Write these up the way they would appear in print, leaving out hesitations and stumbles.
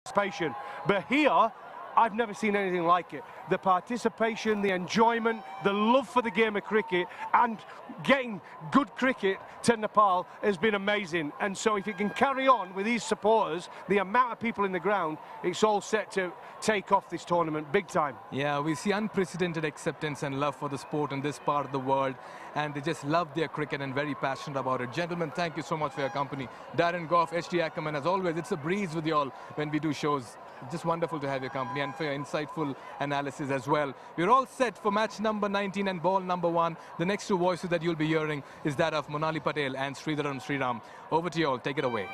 participation. But here, I've never seen anything like it. The participation, the enjoyment, the love for the game of cricket, and getting good cricket to Nepal has been amazing. And so if it can carry on with these supporters, the amount of people in the ground, it's all set to take off this tournament big time. Yeah, we see unprecedented acceptance and love for the sport in this part of the world, and they just love their cricket and very passionate about it. Gentlemen, thank you so much for your company. Darren Goff, HT Ackerman, as always, it's a breeze with you all when we do shows. Just wonderful to have your company and for your insightful analysis as well. We're all set for match number 19 and ball number 1. The next two voices that you'll be hearing is that of Monali Patel and Sridharan Sriram. Over to you all. Take it away.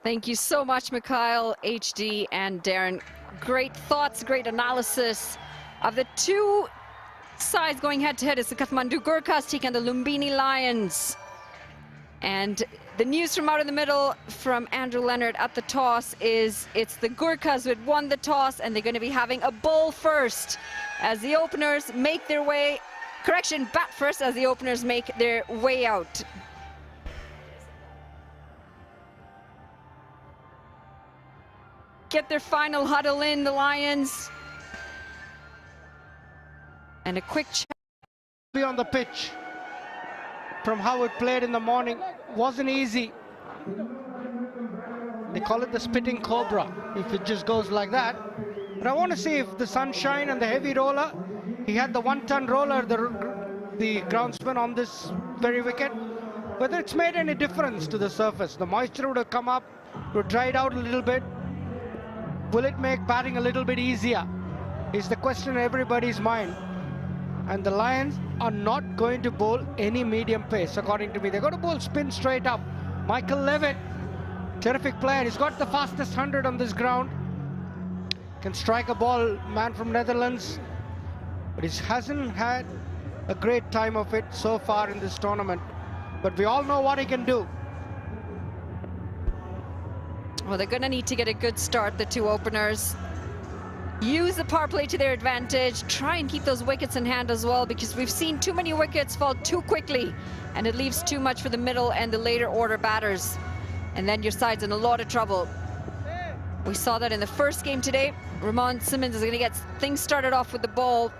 Thank you so much, Mikhail, HD, and Darren. Great thoughts, great analysis of the two sides going head-to-head. It's the Kathmandu Gurkhas taking on the Lumbini Lions. And the news from out in the middle from Andrew Leonard at the toss is it's the Gurkhas who had won the toss, and they're going to be having a ball first as the openers make their way, bat first as the openers make their way out. Get their final huddle in, the Lions. And a quick check. Be on the pitch from how it played in the morning wasn't easy. They call it the spitting cobra if it just goes like that. But I want to see if the sunshine and the heavy roller, he had the 1-ton roller, the groundsman on this very wicket, whether it's made any difference to the surface. The moisture would have come up, would have dried out a little bit. Will it make batting a little bit easier? Is the question in everybody's mind. And the Lions are not going to bowl any medium pace, according to me. They're going to bowl spin straight up. Michael Levitt, terrific player. He's got the fastest 100 on this ground. Can strike a ball, man from Netherlands. But he hasn't had a great time of it so far in this tournament. But we all know what he can do. Well, they're going to need to get a good start, the two openers. Use the power play to their advantage. Try and keep those wickets in hand as well, because we've seen too many wickets fall too quickly, and it leaves too much for the middle and the later order batters. And then your side's in a lot of trouble. We saw that in the first game today. Ramon Simmons is going to get things started off with the ball.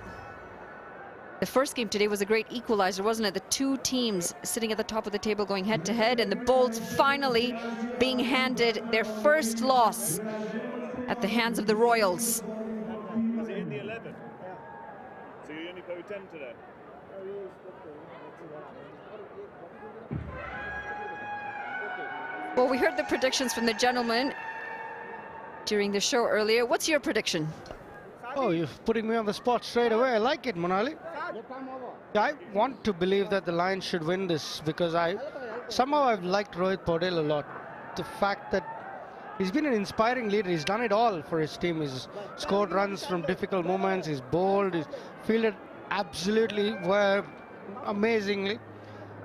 The first game today was a great equalizer, wasn't it? The two teams sitting at the top of the table going head-to-head, and the Bolts finally being handed their first loss at the hands of the Royals. Was he in the 11? Yeah. So you only play 10 today? Well, we heard the predictions from the gentleman during the show earlier. What's your prediction? Oh, you're putting me on the spot straight away. I like it, Monali. I want to believe that the Lions should win this, because somehow I've liked Rohit Paudel a lot. The fact that he's been an inspiring leader. He's done it all for his team. He's scored runs from difficult moments. He's bowled. He's fielded absolutely amazingly.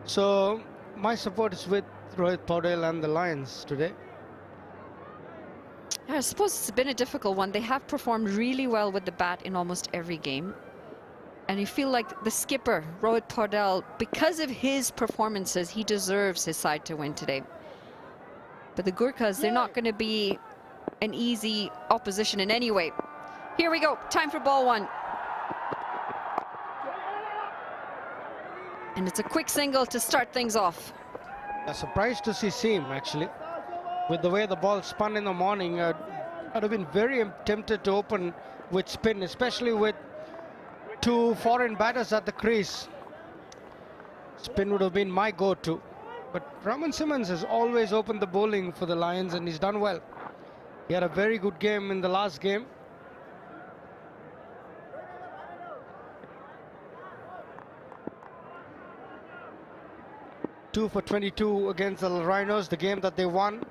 So my support is with Rohit Paudel and the Lions today. I suppose it's been a difficult one. They have performed really well with the bat in almost every game. And you feel like the skipper, Rohit Paudel, because of his performances, he deserves his side to win today. But the Gurkhas, they're not going to be an easy opposition in any way. Here we go. Time for ball 1. And it's a quick single to start things off. I'm surprised to see Seam, actually. With the way the ball spun in the morning, I'd have been very tempted to open with spin, especially with two foreign batters at the crease. Spin would have been my go-to. But Ramon Simmons has always opened the bowling for the Lions, and he's done well. He had a very good game in the last game. Two for 22 against the Rhinos, the game that they won.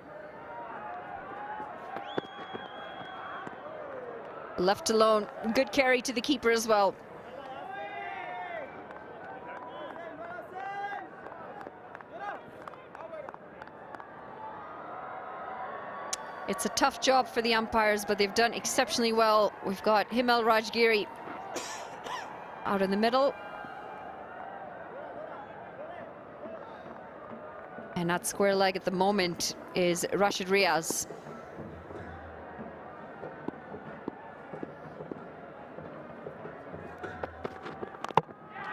Left alone. Good carry to the keeper as well. It's a tough job for the umpires, but they've done exceptionally well. We've got Himel Rajgiri out in the middle. And at square leg at the moment is Rashid Riaz.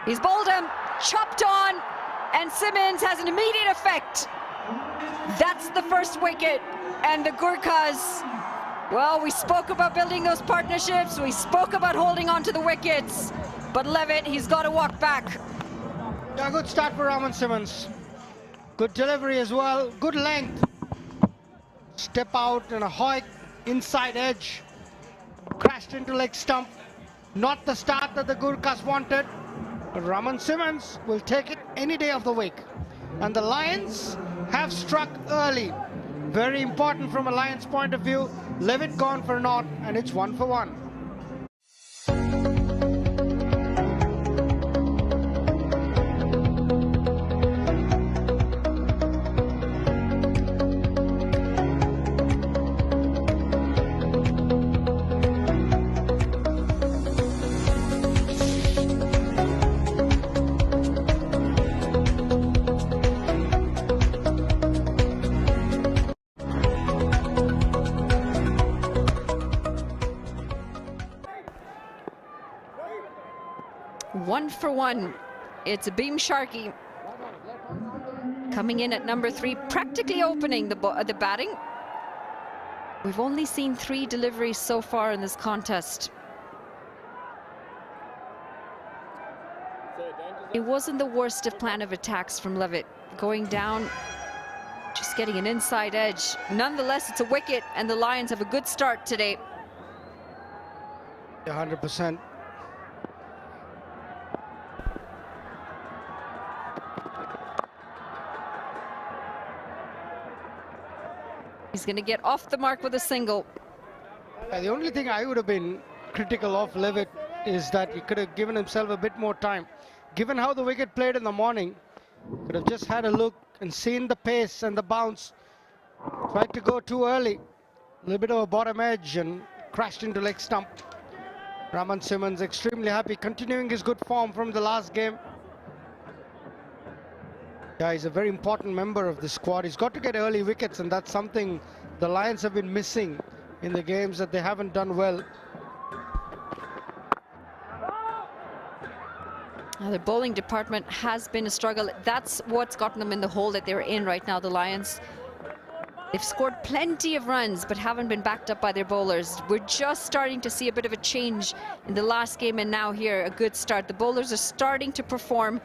He's bowled him, chopped on, and Simmons has an immediate effect. That's the first wicket, and the Gurkhas, well, we spoke about building those partnerships, we spoke about holding on to the wickets, but Levitt, he's got to walk back. Yeah, good start for Raman Simmons. Good delivery as well, good length. Step out and a hoik, inside edge. Crashed into leg stump. Not the start that the Gurkhas wanted. But Raman Simmons will take it any day of the week. And the Lions have struck early. Very important from a Lions point of view. Levitt gone for naught, and it's 1 for 1. One for one. It's Beam Sharkey coming in at number 3, practically opening the batting. We've only seen 3 deliveries so far in this contest. It wasn't the worst of plan of attacks from Levitt. Going down, just getting an inside edge. Nonetheless, it's a wicket, and the Lions have a good start today. 100%. He's going to get off the mark with a single. The only thing I would have been critical of Levitt is that he could have given himself a bit more time. Given how the wicket played in the morning, could have just had a look and seen the pace and the bounce. Tried to go too early. A little bit of a bottom edge and crashed into leg stump. Raman Simmons extremely happy, continuing his good form from the last game. Yeah, he's a very important member of the squad. He's got to get early wickets, and that's something the Lions have been missing in the games that they haven't done well. The bowling department has been a struggle. That's what's gotten them in the hole that they're in right now, the Lions. They've scored plenty of runs, but haven't been backed up by their bowlers. We're just starting to see a bit of a change in the last game, and now here, a good start. The bowlers are starting to perform,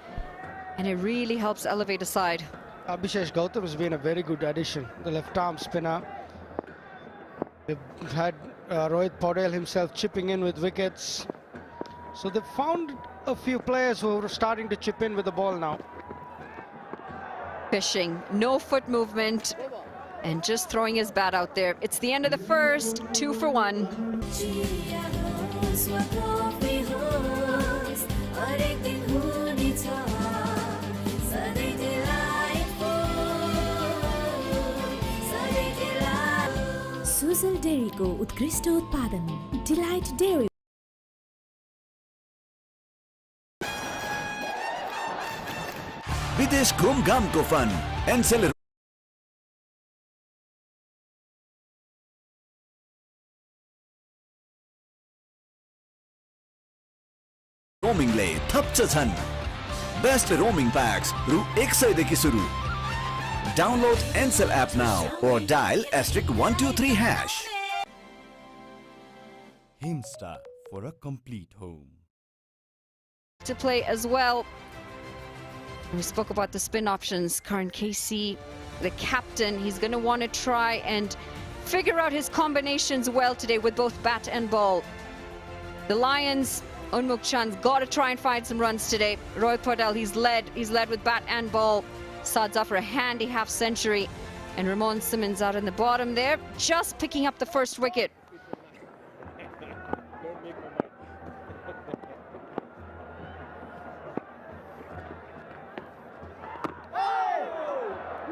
and it really helps elevate a side. Abhishek Gautam has been a very good addition, the left-arm spinner. They've had Rohit Paudel himself chipping in with wickets. So they've found a few players who are starting to chip in with the ball now. Fishing, no foot movement, and just throwing his bat out there. It's the end of the first, 2 for 1. Sujal डेयरीको उत्कृष्ट उत्पादन delight dairy विदेश घुमघामको fun Ncell रोमिङले थप्छ छन् best roaming packs रु 100 देखि सुरु Download Encel app now or dial *123#. Hinsta for a complete home. To play as well. We spoke about the spin options. Karan Casey, the captain, he's going to want to try and figure out his combinations well today with both bat and ball. The Lions, Unmuk Chand's got to try and find some runs today. Rohit Paudel, he's led with bat and ball. Saad's off for a handy half-century, and Ramon Simmons out in the bottom there, just picking up the first wicket.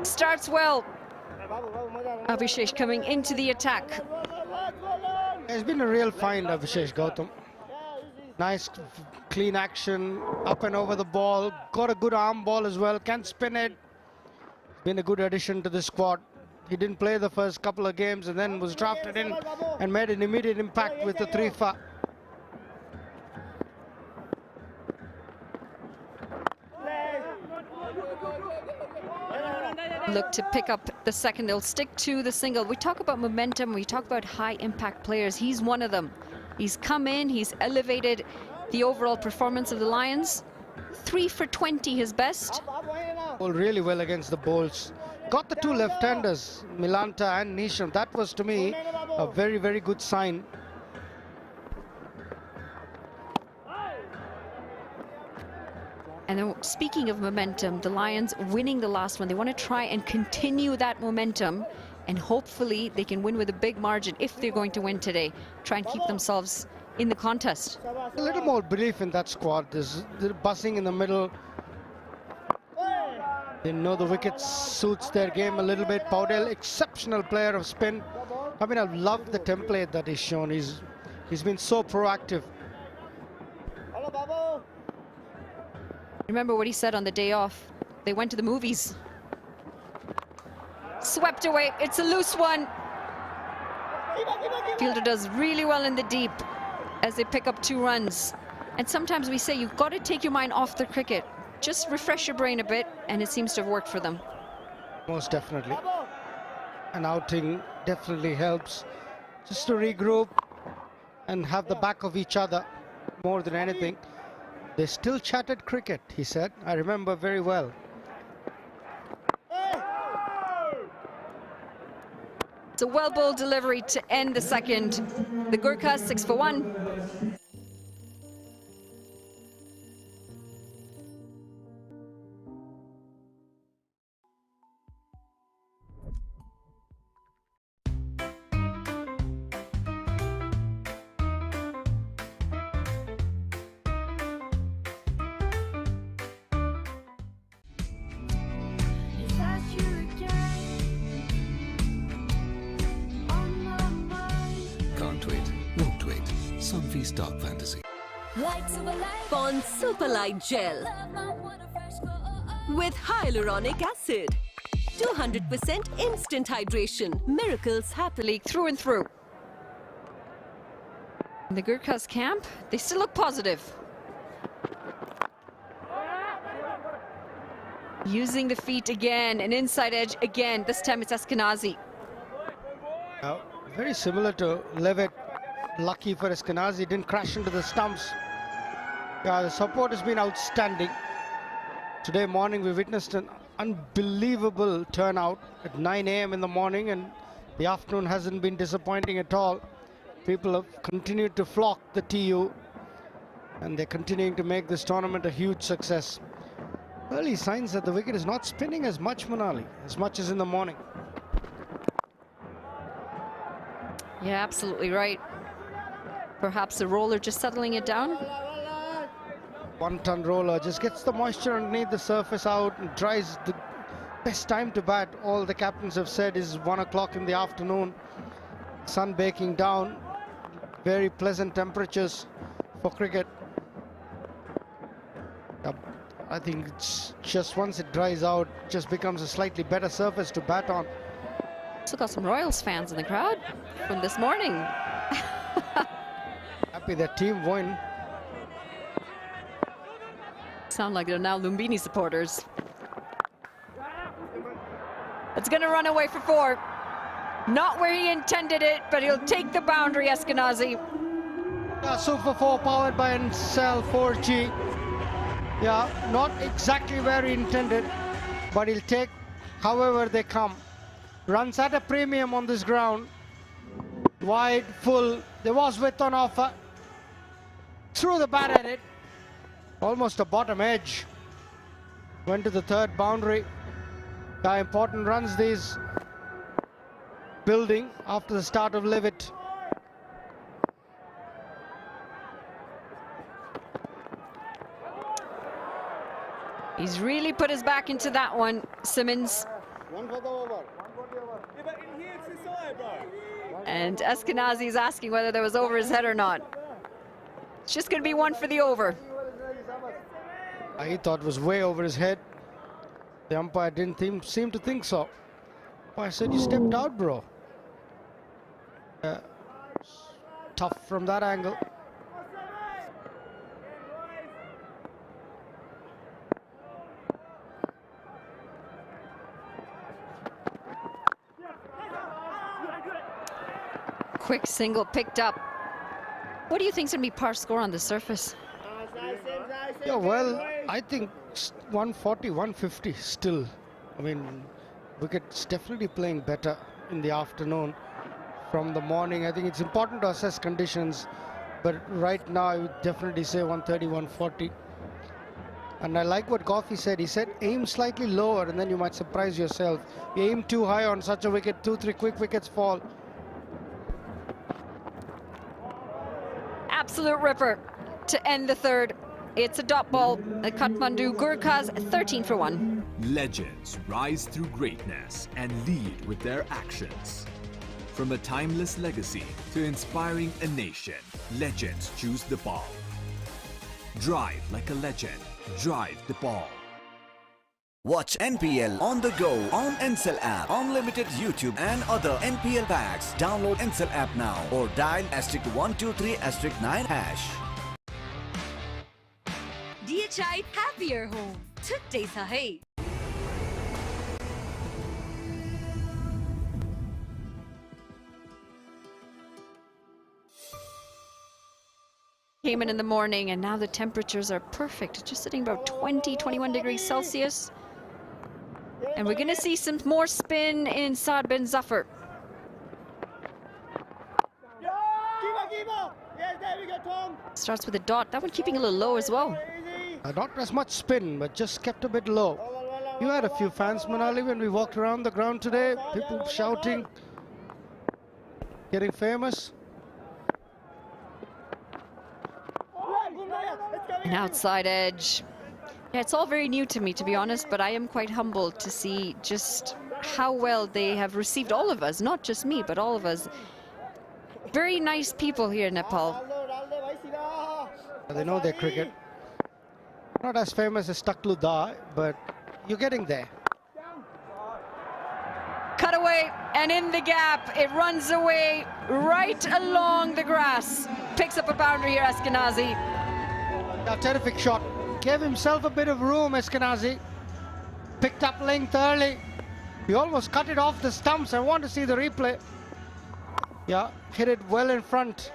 Starts well. Abhishek coming into the attack. It's been a real find, Abhishek Gautam. Nice, clean action, up and over the ball. Got a good arm ball as well, can spin it. Been a good addition to the squad. He didn't play the first couple of games and then was drafted in and made an immediate impact with the 3-fa. Look to pick up the second. They'll stick to the single. We talk about momentum. We talk about high impact players. He's one of them. He's come in. He's elevated the overall performance of the Lions. 3 for 20, his best. Bowled really well against the bowls. Got the two left-handers, Milanta and Nisham. That was, to me, a very, very good sign. And then, speaking of momentum, the Lions winning the last one. They want to try and continue that momentum, and hopefully they can win with a big margin if they're going to win today. Try and keep themselves in the contest. A little more belief in that squad. There's the buzzing in the middle. They know the wicket suits their game a little bit. Paudel, exceptional player of spin. I mean, I've loved the template that he's shown. He's been so proactive. Remember what he said on the day off. They went to the movies. Swept away. It's a loose one. Fielder does really well in the deep as they pick up 2 runs. And sometimes we say you've got to take your mind off the cricket. Just refresh your brain a bit, and it seems to have worked for them. Most definitely. An outing definitely helps. Just to regroup and have the back of each other more than anything. They still chatted cricket, he said. I remember very well. It's a well-bowled delivery to end the second. The Gurkhas 6 for 1. Stock fantasy. Pond Super Light Gel with hyaluronic acid. 200% instant hydration. Miracles happily Through and through. In the Gurkhas camp, they still look positive. Using the feet again, an inside edge again. This time it's Eskenazi. Very similar to Levitt. Lucky for Eskenazi, didn't crash into the stumps. Yeah, the support has been outstanding. Today morning we witnessed an unbelievable turnout at 9 a.m. in the morning, and the afternoon hasn't been disappointing at all. People have continued to flock the TU, and they're continuing to make this tournament a huge success. Early signs that the wicket is not spinning as much, Manali, as much as in the morning. Yeah, absolutely right. Perhaps the roller just settling it down. 1-ton roller just gets the moisture underneath the surface out and dries. The best time to bat, all the captains have said, is 1 o'clock in the afternoon. Sun baking down. Very pleasant temperatures for cricket. I think it's just once it dries out, just becomes a slightly better surface to bat on. Also got some Royals fans in the crowd from this morning. Happy that team won. Sound like they're now Lumbini supporters. It's going to run away for 4. Not where he intended it, but he'll take the boundary, Eskenazi. Super 4 powered by Ncell 4G. Yeah, not exactly where he intended, but he'll take however they come. Runs at a premium on this ground. Wide, full. There was width on offer. Threw the bat at it. Almost a bottom edge. Went to the 3rd boundary. Important runs these building after the start of Levitt. He's really put his back into that one, Simmons. And Eskenazi is asking whether there was over his head or not. It's just going to be 1 for the over. He thought it was way over his head. The umpire didn't seem to think so. I said, you stepped out, bro. Tough from that angle. Quick single picked up. What do you think's going to be par score on the surface? Yeah, well, I think 140, 150 still. I mean, wicket's definitely playing better in the afternoon from the morning. I think it's important to assess conditions, but right now I would definitely say 130, 140. And I like what Goffey said. He said aim slightly lower and then you might surprise yourself. You aim too high on such a wicket, 2-3 quick wickets fall. Absolute ripper to end the third. It's a dot ball. The Kathmandu Gurkhas 13 for 1. Legends rise through greatness and lead with their actions. From a timeless legacy to inspiring a nation, legends choose the ball. Drive like a legend. Drive the ball. Watch NPL on the go on Ncell app, unlimited YouTube and other NPL packs. Download Ncell app now or dial *123*9#. DHI Happier Home. Today sahi. Came in the morning and now the temperatures are perfect. Just sitting about 20-21 degrees Celsius. And we're going to see some more spin in Saad bin Zafar. Starts with a dot. That one keeping a little low as well. Not as much spin, but just kept a bit low. You had a few fans, Manali, when we walked around the ground today. People shouting, getting famous. An outside edge. Yeah, it's all very new to me, to be honest, but I am quite humbled to see just how well they have received all of us, not just me, but all of us. Very nice people here in Nepal. They know their cricket. Not as famous as Taklu Da, but you're getting there. Cut away and in the gap. It runs away right along the grass. Picks up a boundary here, Eskenazi. A terrific shot. Gave himself a bit of room, Eskenazi. Picked up length early. He almost cut it off the stumps. I want to see the replay. Yeah, hit it well in front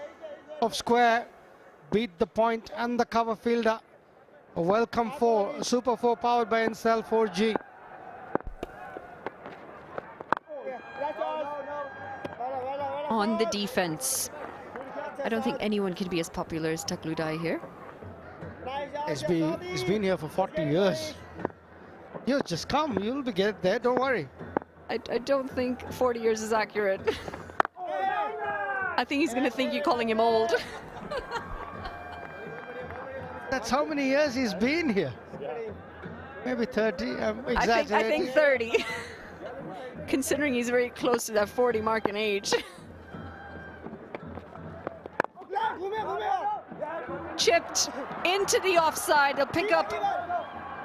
of square. Beat the point and the cover fielder. A welcome 4, a super 4 powered by Ncell 4G. On the defense. I don't think anyone can be as popular as Taklu Dai here. He's been here for 40 years. You just come, you'll be get there, don't worry. I don't think 40 years is accurate. I think he's going to think you're calling him old. That's how many years he's been here. Maybe 30, I'm exaggerating. I think 30. Considering he's very close to that 40 mark in age. Chipped into the offside. He'll pick up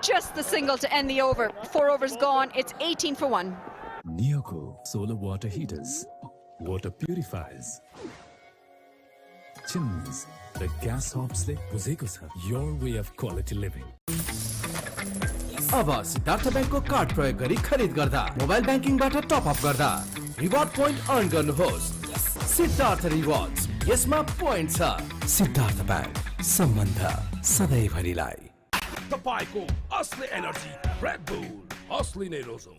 just the single to end the over. 4 overs gone. It's 18 for 1. Neoco solar water heaters, water purifiers, chimneys, the gas hobs ले बुझेको छ. Your way of quality living. अब Siddharth बैंकको card प्रयोग गरी खरिद गर्दा mobile बैंकिङबाट top up गर्दा reward point earn गर्नुहोस्. सिद्धार्थ रिवार्ड्स, यसमा पोइन्ट छ. सिद्धार्थ बैंक, सम्बन्ध सधैँभरिलाई. तपाईको असली एनर्जी रेड बुल, असली नै रोजौं.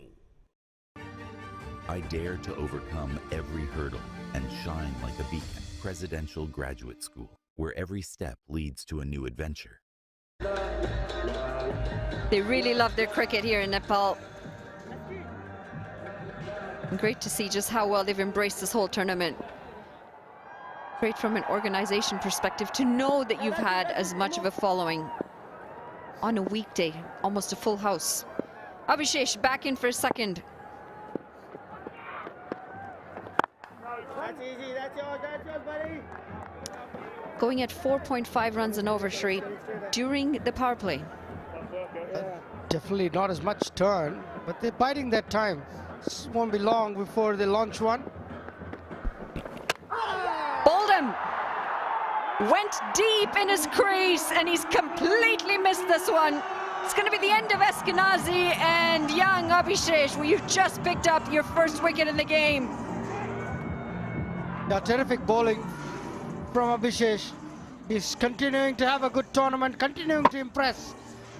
I dare to overcome every hurdle and shine like a beacon. Presidential Graduate School, where every step leads to a new adventure. They really love their cricket here in Nepal. Great to see just how well they've embraced this whole tournament. Great from an organization perspective to know that you've had as much of a following on a weekday, almost a full house. Abhishesh back in for a second. That's easy, that's yours, buddy. Going at 4.5 runs and over, Shri, during the power play. Definitely not as much turn, but they're biding their time. This won't be long before they launch one. Oldham went deep in his crease and he's completely missed this one. It's going to be the end of Eskenazi and young Abhishek, where you just picked up your first wicket in the game. Yeah, terrific bowling from Abhishek. He's continuing to have a good tournament, continuing to impress.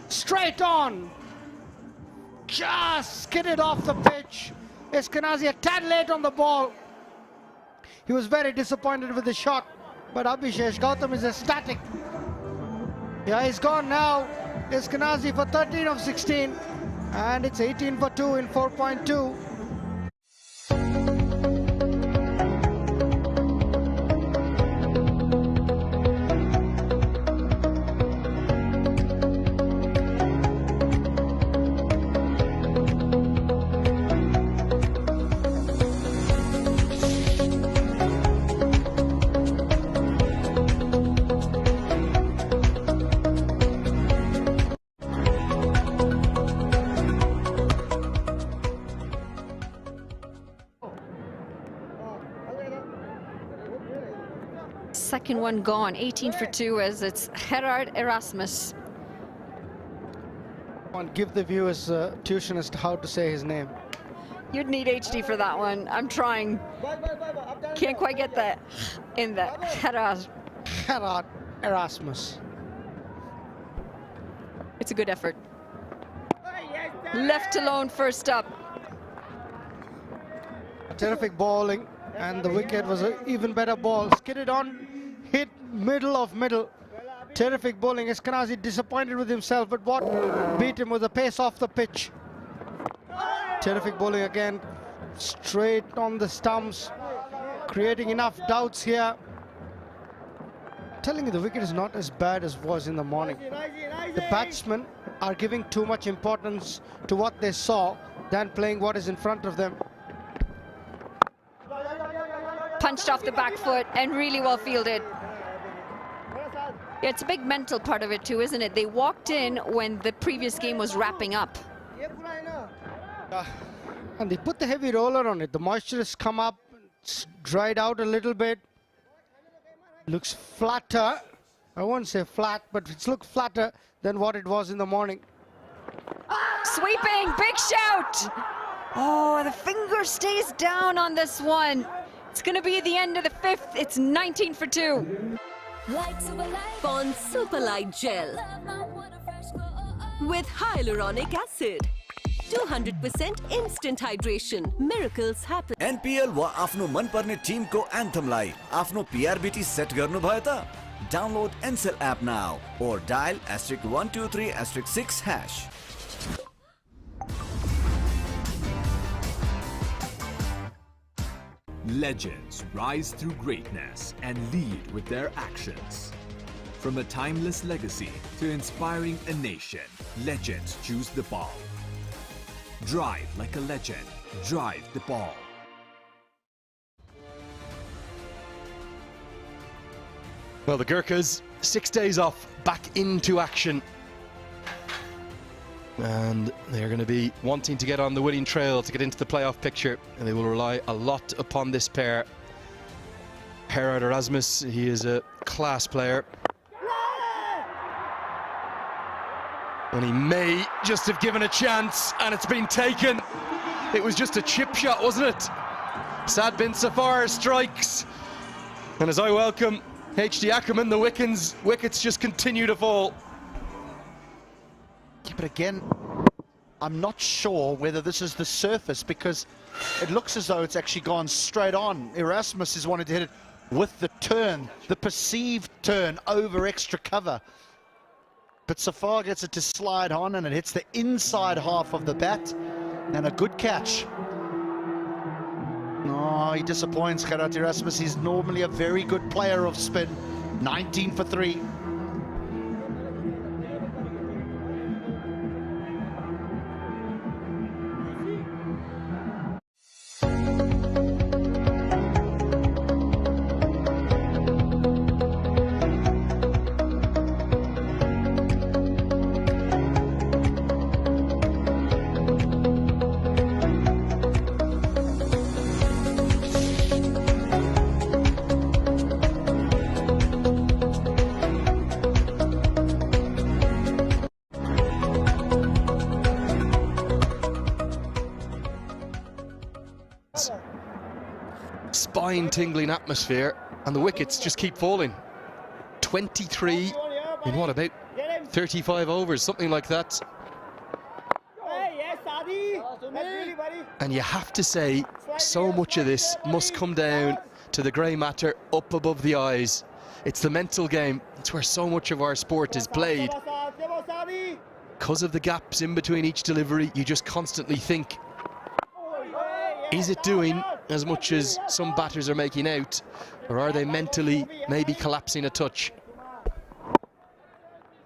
Straight on. Just skidded off the pitch. Eskenazi a tad late on the ball. He was very disappointed with the shot, but Abhishek Gautam is ecstatic. Yeah, he's gone now. Eskenazi for 13 of 16, and it's 18 for 2 in 4.2. Second one gone, 18 for 2 as it's Gerard Erasmus. Give the viewers tuition as to how to say his name. You'd need HD for that one. I'm trying. Can't quite get that in there. Gerard Erasmus. It's a good effort. Left alone first up. Terrific bowling, and the wicket was an even better ball. Skidded on, hit middle of middle. Terrific bowling. Eskenazi disappointed with himself, but what beat him was the pace off the pitch. Terrific bowling again, straight on the stumps, creating enough doubts here. Telling you, the wicket is not as bad as was in the morning. The batsmen are giving too much importance to what they saw than playing what is in front of them. Punched off the back foot and really well fielded. Yeah, it's a big mental part of it too, isn't it? They walked in when the previous game was wrapping up. And they put the heavy roller on it. The moisture has come up, it's dried out a little bit. Looks flatter. I won't say flat, but it's looked flatter than what it was in the morning. Sweeping, big shout! Oh, the finger stays down on this one. It's going to be the end of the fifth. It's 19 for 2. Pond Super Light Gel with hyaluronic acid. 200% instant hydration. Miracles happen. NPL वा आफ्नो मनपर्ने Timko एन्थमलाई आफ्नो PRBT set गर्नु भयो त? Download Ncell app now or dial *123*6#. Legends rise through greatness and lead with their actions. From a timeless legacy to inspiring a nation, legends choose the ball. Drive like a legend. Drive the ball. Well, the Gurkhas, 6 days off, back into action. And they're going to be wanting to get on the winning trail to get into the playoff picture. And they will rely a lot upon this pair. Gerard Erasmus, he is a class player. And he may just have given a chance, and it's been taken. It was just a chip shot, wasn't it? Sad bin Safar strikes. And as I welcome HD Ackerman, the wickets just continue to fall. Yeah, but again, I'm not sure whether this is the surface, because it looks as though it's actually gone straight on. Erasmus is wanting to hit it with the turn, the perceived turn over extra cover. But Safar gets it to slide on, and it hits the inside half of the bat, and a good catch. Oh, he disappoints, Gerard Erasmus. He's normally a very good player of spin. 19 for 3. spine-tingling atmosphere, and the wickets just keep falling. 23 in what, about 35 overs, something like that. And you have to say, so much of this must come down to the grey matter up above the eyes. It's the mental game. It's where so much of our sport is played. Because of the gaps in between each delivery, you just constantly think, is it doing as much as some batters are making out, or are they mentally maybe collapsing a touch?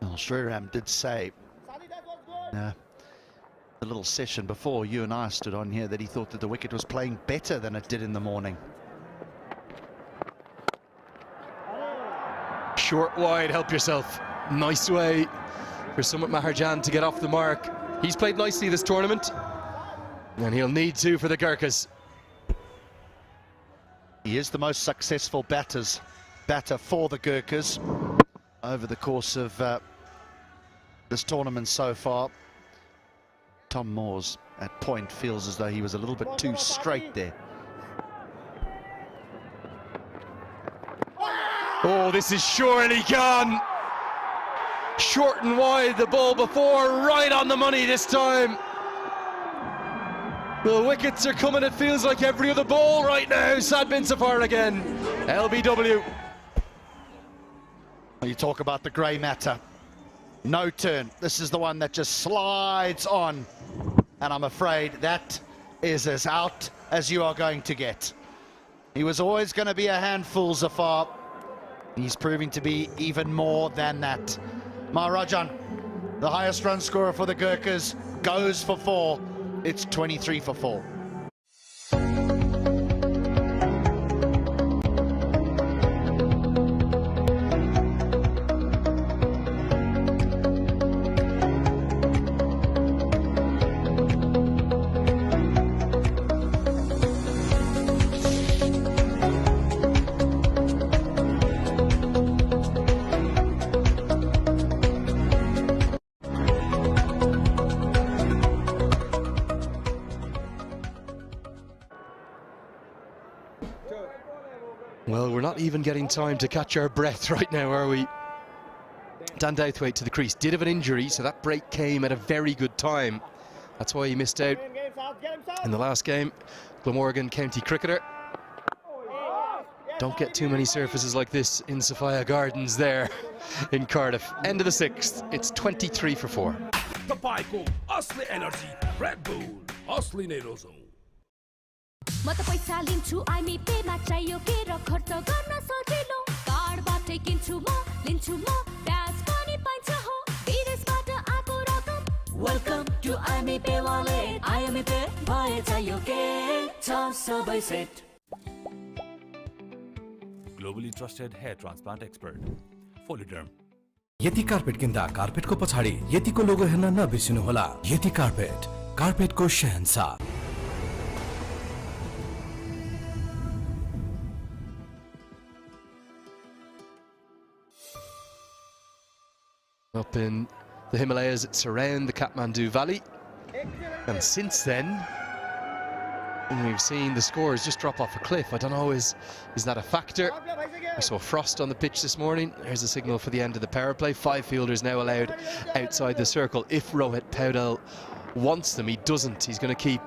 Well, Sriram did say a little session before you and I stood on here that he thought that the wicket was playing better than it did in the morning. Short wide, help yourself. Nice way for Sumit Maharjan to get off the mark. He's played nicely this tournament, and he'll need to for the Gurkhas. He is the most successful batter for the Gurkhas over the course of this tournament so far. Tom Moores at point feels as though he was a little bit too straight there. Oh, this is surely gone. Short and wide, the ball before, right on the money this time. The wickets are coming, it feels like every other ball right now. Sad bin Safar again. LBW. You talk about the grey matter. No turn. This is the one that just slides on. And I'm afraid that is as out as you are going to get. He was always going to be a handful, Zafar. He's proving to be even more than that. Maharajan, the highest run scorer for the Gurkhas, goes for 4. It's 23 for 4. Well, we're not even getting time to catch our breath right now, are we? Dan Douthwaite to the crease. Did have an injury, so that break came at a very good time. That's why he missed out in the last game. Glamorgan county cricketer. Don't get too many surfaces like this in Sophia Gardens there in Cardiff. End of the 6th. It's 23 for 4. Tapaiको असली energy Red Bull असली नै रोजौ म त पैसा लिन्छु IME Pema चाहियो के र खर्च गर्न सजिलो कार्डबाटै किन्छु म लिन्छु म ब्याज पनि पाइन्छ हो विदेशबाट आको रकम वेलकम टु आइमी पे वालेट आइमी पे भए चाहियो के छ सबै set Globally trusted hair transplant expert, Foliderm. यति कार्पेट किन्दा कार्पेटको पछाडि यतिको लोगो हेर्न नबिर्सिनुहोला। यति carpet, कार्पेटको Shahenshah. Up in the Himalayas that surround the Kathmandu Valley, and since then we've seen the scores just drop off a cliff. I don't know, is that a factor? We saw frost on the pitch this morning. There's a signal for the end of the power play. 5 fielders now allowed outside the circle. If Rohit Paudel wants them, he doesn't. He's going to keep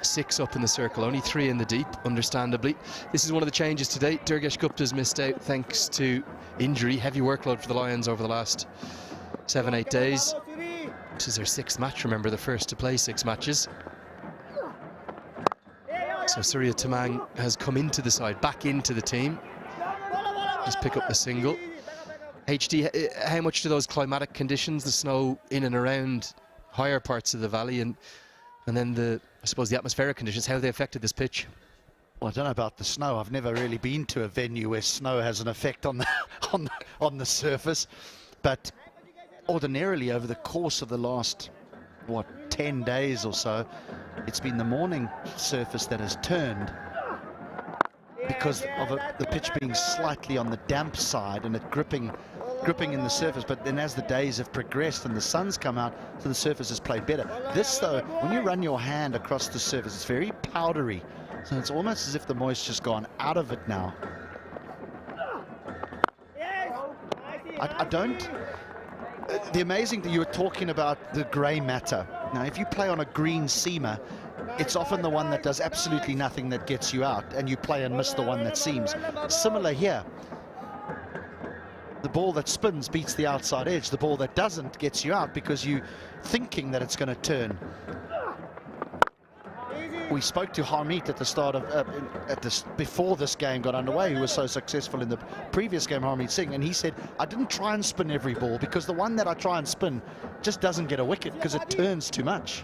6 up in the circle, only 3 in the deep, understandably. This is one of the changes today. Durgesh Gupta's missed out thanks to injury. Heavy workload for the Lions over the last 7-8 days. This is their 6th match, remember, the first to play 6 matches. So Surya Tamang has come into the side, back into the team. Just pick up the single. HD, how much do those climatic conditions, the snow in and around higher parts of the valley, and then I suppose the atmospheric conditions, how have they affected this pitch? Well, I don't know about the snow. I've never really been to a venue where snow has an effect on the on the surface, but ordinarily over the course of the last 10 days or so, it's been the morning surface that has turned because of the pitch being slightly on the damp side and it gripping in the surface. But then as the days have progressed and the sun's come out, so the surface has played better. This though, when you run your hand across the surface, it's very powdery So it's almost as if the moisture's gone out of it now. I don't... The amazing that you were talking about the grey matter. Now, if you play on a green seamer, it's often the one that does absolutely nothing that gets you out, and you play and miss the one that seems. Similar here. The ball that spins beats the outside edge. The ball that doesn't gets you out because you're thinking that it's going to turn. We spoke to Harmeet at the start of before this game got underway, who was so successful in the previous game, Harmeet Singh, and he said, I didn't try and spin every ball because the one that I try and spin just doesn't get a wicket because it turns too much.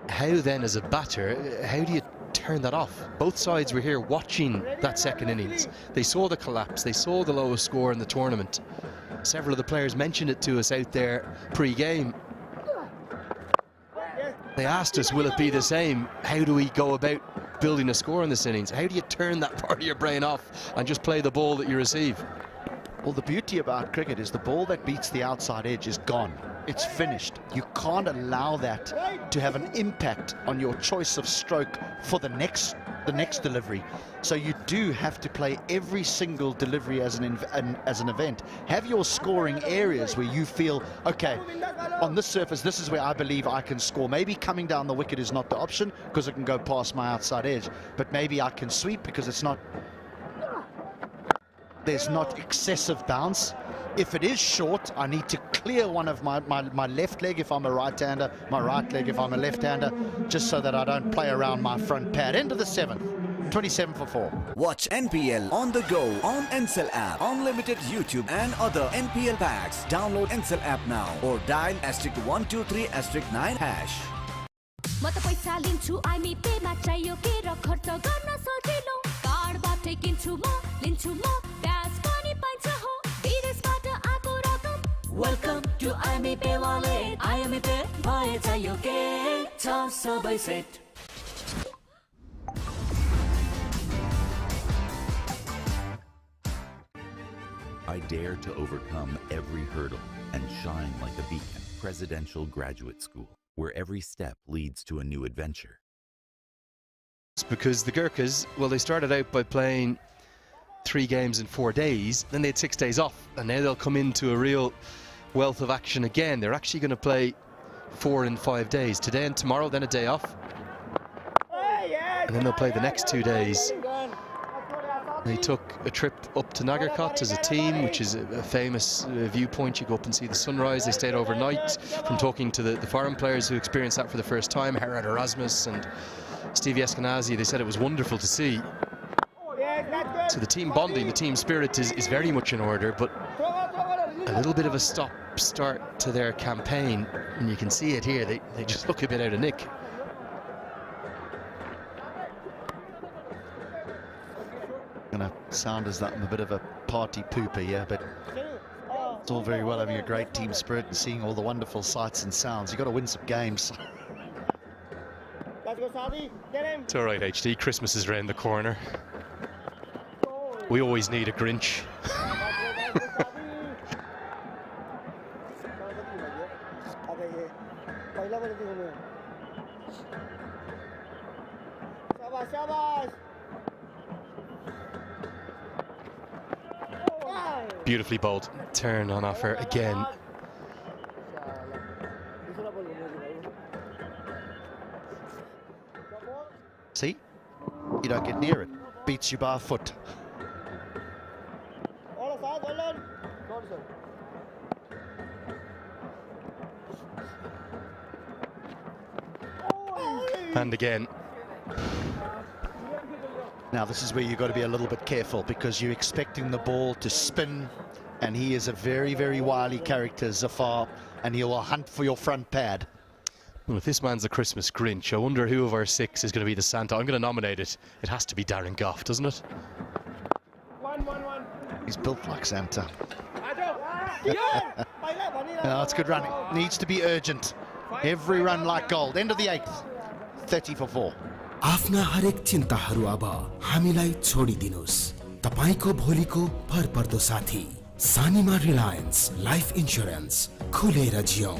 How then, as a batter, how do you turn that off? Both sides were here watching that second innings. They saw the collapse, they saw the lowest score in the tournament. Several of the players mentioned it to us out there pre-game. They asked us, will it be the same? How do we go about building a score in this innings? How do you turn that part of your brain off and just play the ball that you receive? Well, the beauty about cricket is the ball that beats the outside edge is gone. It's finished. You can't allow that to have an impact on your choice of stroke for the next delivery. So you do have to play every single delivery as an event. Have your scoring areas where you feel, okay, on this surface, this is where I believe I can score. Maybe coming down the wicket is not the option because it can go past my outside edge, but maybe I can sweep because there's not excessive bounce. If it is short, I need to clear one of my left leg if I'm a right-hander, my right leg if I'm a left-hander, just so that I don't play around my front pad. End of the 7th, 27 for 4. Watch NPL on the go on Ncell app, unlimited YouTube and other NPL packs. Download Ncell app now or dial *123*9#. म त पैसा लिन्छु IME Pema चाहियो के र खर्च गर्न सजिलो कार्डबाटै किन्छु म लिन्छु म ब्याज पनि पाइन्छ हो विदेशबाट आको रकम वेलकम टु आइमी पे वालेट आइमी पे भए चाहियो के छ सबै set I dare to overcome every hurdle and shine like a beacon. Presidential Graduate School, where every step leads to a new adventure. It's because the Gurkhas, well, they started out by playing 3 games in 4 days, then they had 6 days off, and now they'll come into a real wealth of action again. They're actually going to play 4 in 5 days. Today and tomorrow, then a day off. And then they'll play the next 2 days. They took a trip up to Nagarkot as a team, which is a famous viewpoint. You go up and see the sunrise. They stayed overnight. From talking to the foreign players who experienced that for the first time, Herod Erasmus and Stevie Eskenazi, they said it was wonderful to see. So the team bonding, the team spirit is very much in order, but a little bit of a stop-start to their campaign, and you can see it here. They just look a bit out of nick. Gonna sound as though I'm a bit of a party pooper here, but it's all very well having a great team spirit and seeing all the wonderful sights and sounds. You've got to win some games. It's all right, HD. Christmas is around the corner. We always need a Grinch. Beautifully bowled. Turn on offer again. See? You don't get near it. Beats you by a foot. And again. Now this is where you've got to be a little bit careful because you're expecting the ball to spin, and he is a very, very wily character, Zafar, and he will hunt for your front pad. Well, if this man's a Christmas Grinch, I wonder who of our 6 is going to be the Santa. I'm going to nominate it. It has to be Darren Gough, doesn't it? He's built like Santa. No, it's good running. Needs to be urgent. Every run like gold. End of the 8th. 30 for 4. आफ्ना हरेक चिन्ताहरू अब हामीलाई छोडिदिनुस् तपाईको भोलिको भरपर्दो साथी सानीमा Reliance life insurance खुलेर जियौं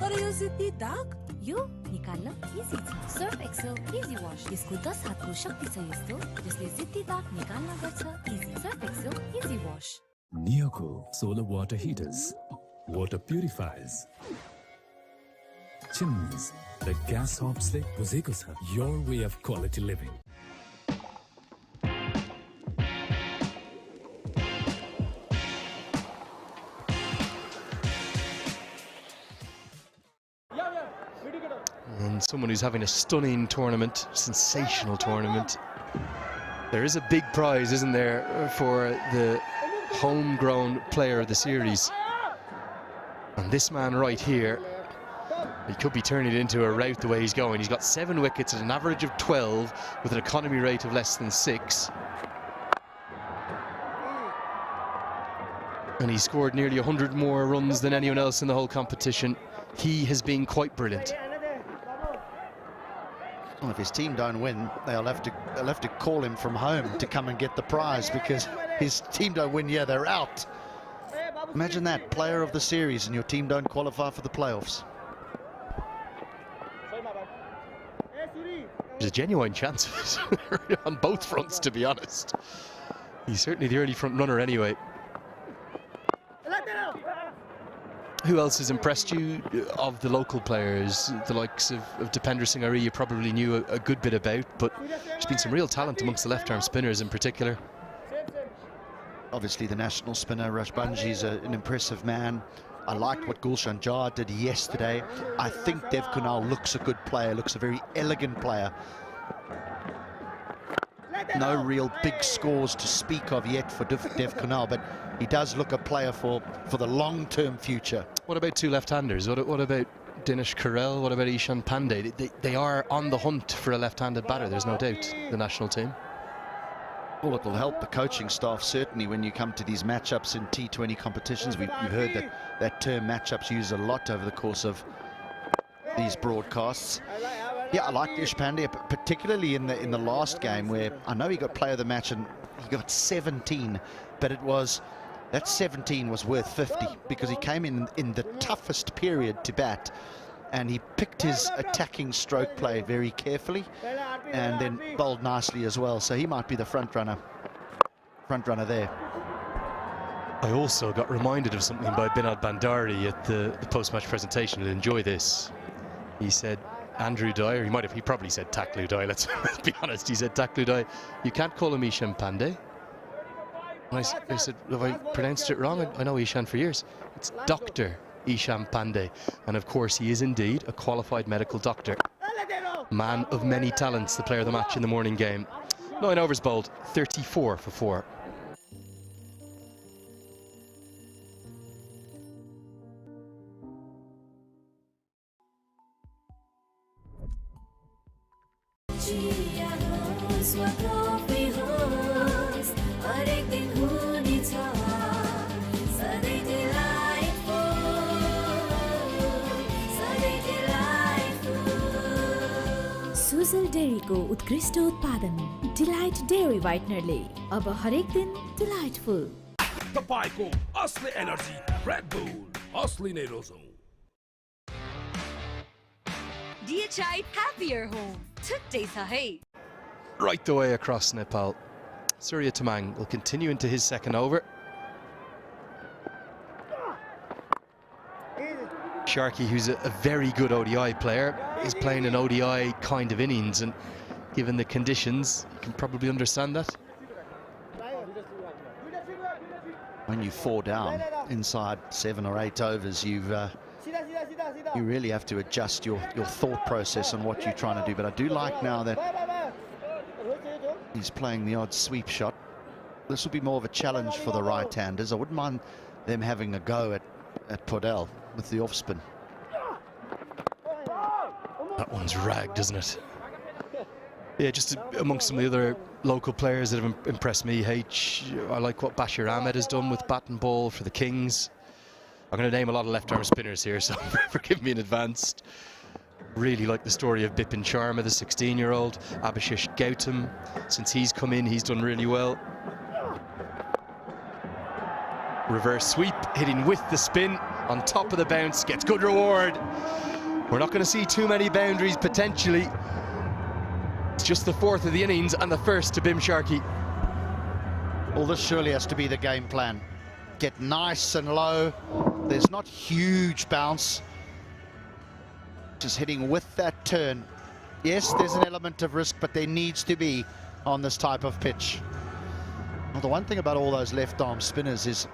तर यो सिद्धि दाग यो निकाल्न इजी छ सर्फ एक्सेल इजी वाश यसको 10 हातको शक्ति छ यस्तो जसले जिद्दी दाग निकाल्न गर्छ easy Surf Excel easy wash Neoco solar water heaters, water purifiers, chimneys, the gas hobs like Buzekos, your way of quality living. And someone who's having a stunning tournament, sensational tournament. There is a big prize, isn't there, for the homegrown player of the series. And this man right here, he could be turning it into a rout the way he's going. He's got 7 wickets at an average of 12 with an economy rate of less than 6. And he scored nearly 100 more runs than anyone else in the whole competition. He has been quite brilliant. Well, if his team don't win, they'll have to call him from home to come and get the prize, because his team don't win, yeah, they're out. Imagine that, player of the series, and your team don't qualify for the playoffs. There's a genuine chance of it on both fronts, to be honest. He's certainly the early front runner anyway. Who else has impressed you of the local players? The likes of Dipender Singh Ari you probably knew a good bit about, but there's been some real talent amongst the left-arm spinners in particular. Obviously the national spinner Rashbanji is an impressive man. I liked what Gulshan Jar did yesterday. I think Dev Kunal looks a good player, looks a very elegant player. No real big scores to speak of yet for Dev Kunal, but he does look a player for the long-term future. What about 2 left-handers? What about Dinesh Karel? What about Ishan Pandey? They are on the hunt for a left-handed batter, there's no doubt, the national team. Well, it will help the coaching staff, certainly, when you come to these matchups in T20 competitions. We've heard that term matchups used a lot over the course of these broadcasts. Yeah, I like Ish Pandey, particularly in the last game, where I know he got player of the match and he got 17, but that 17 was worth 50 because he came in the toughest period to bat, and he picked his attacking stroke play very carefully and then bowled nicely as well. So he might be the front runner there. I also got reminded of something by Binod Bandari at the post-match presentation. You'll enjoy this. He said, Andrew Dyer, he probably said Taklu Dyer, let's be honest, he said Taklu Dyer, you can't call him Ishan Pandey. And I said, have I pronounced it wrong? I know Ishan for years. It's Dr. Ishan Pandey. And of course he is indeed a qualified medical doctor. Man of many talents, the player of the match in the morning game. 9 overs bowled, 34 for 4. Sujal डेरीको उत्कृष्ट उत्पादन delight dairy व्हाइटनरले अब हरेक दिन delightful तपाईको असली energy red bull असली नै रोजौं DHI happier home today sa hai Right the way across Nepal. Surya Tamang will continue into his second over. Sharkey, who's a very good ODI player, is playing an ODI kind of innings, and given the conditions, you can probably understand that. When you 4 down inside 7 or 8 overs, you really have to adjust your thought process on what you're trying to do. But I do like now that he's playing the odd sweep shot. This will be more of a challenge for the right-handers. I wouldn't mind them having a go at Podell with the off-spin. That one's ragged, isn't it? Yeah, just amongst some of the other local players that have impressed me, I like what Bashir Ahmed has done with bat and ball for the Kings. I'm going to name a lot of left-arm spinners here, so forgive me in advance. Really like the story of Bipin Sharma, the 16-year-old. Abhishek Gautam, since he's come in, he's done really well. Reverse sweep, hitting with the spin, on top of the bounce, gets good reward. We're not going to see too many boundaries potentially. It's just the fourth of the innings and the first to Bim Sharkey. Well, this surely has to be the game plan. Get nice and low. There's not huge bounce. Just hitting with that turn. Yes, there's an element of risk, but there needs to be on this type of pitch. Well, the one thing about all those left-arm spinners is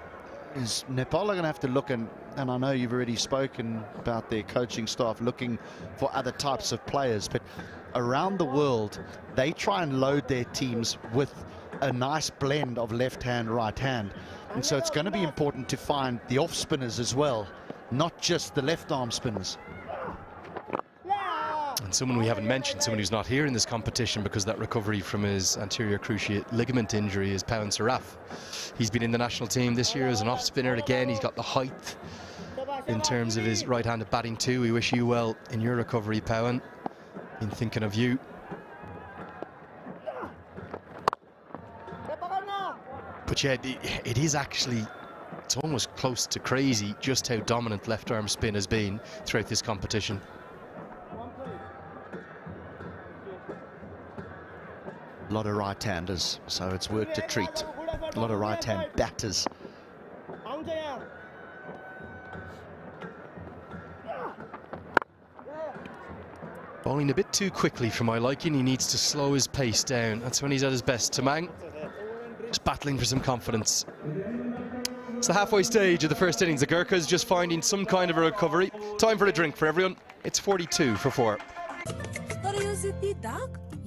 Nepal are going to have to look, and I know you've already spoken about their coaching staff looking for other types of players, but around the world, they try and load their teams with a nice blend of left hand, right hand. And so it's going to be important to find the off spinners as well, not just the left arm spinners. And someone we haven't mentioned, someone who's not here in this competition because of that recovery from his anterior cruciate ligament injury, is Pawan Saraf. He's been in the national team this year as an off spinner. Again, he's got the height in terms of his right-handed batting too. We wish you well in your recovery, Pawan. Been thinking of you. But yeah, it is actually, it's almost close to crazy just how dominant left-arm spin has been throughout this competition. A lot of right-handers, so it's work to treat. A lot of right-hand batters. Bowling a bit too quickly for my liking. He needs to slow his pace down. That's when he's at his best. Tamang just battling for some confidence. It's the halfway stage of the first innings. The Gurkhas just finding some kind of a recovery. Time for a drink for everyone. It's 42 for 4.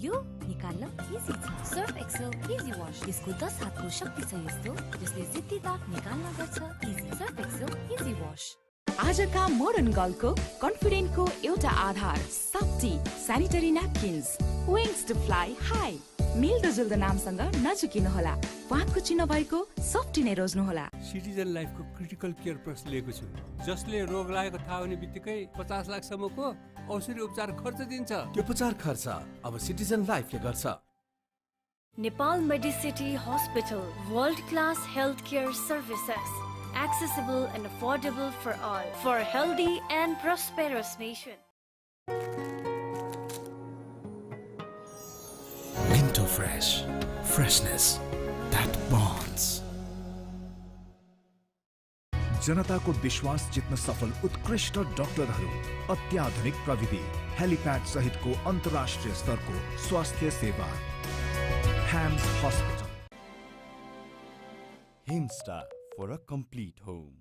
यो निकाल्न easy छ Surf Excel easy wash यसको 10 हातको शक्ति छ यस्तो जसले जिद्दी दाग निकाल्न गर्छ easy Surf Excel easy wash आजका मोडर्न गर्लको कन्फिडेन्टको एउटा आधार Softy sanitary napkins wings to fly high मिल्दोजुल्दो नामसँग नझुकिनु होला वाहको चिन्ह भएको सफ्टी नै रोज्नु होला सिटिजन लाइफको क्रिटिकल केयर प्लस लिएको छु जसले रोग लागेको थाहा हुने बित्तिकै 50 लाख सम्मको औषधि उपचार खर्च दिन्छ त्यो उपचार खर्च अब सिटिजन लाइफले गर्छ Nepal Medicity Hospital, world-class healthcare services, accessible and affordable for all, for a healthy and prosperous nation. Minto Fresh, freshness that bonds. जनताको विश्वास जित्न सफल उत्कृष्ट डाक्टरहरू, अत्याधुनिक प्रविधि, हेलिप्याड सहितको अन्तर्राष्ट्रिय स्तरको स्वास्थ्य सेवा. Hams Hospital. Himstar for a complete home.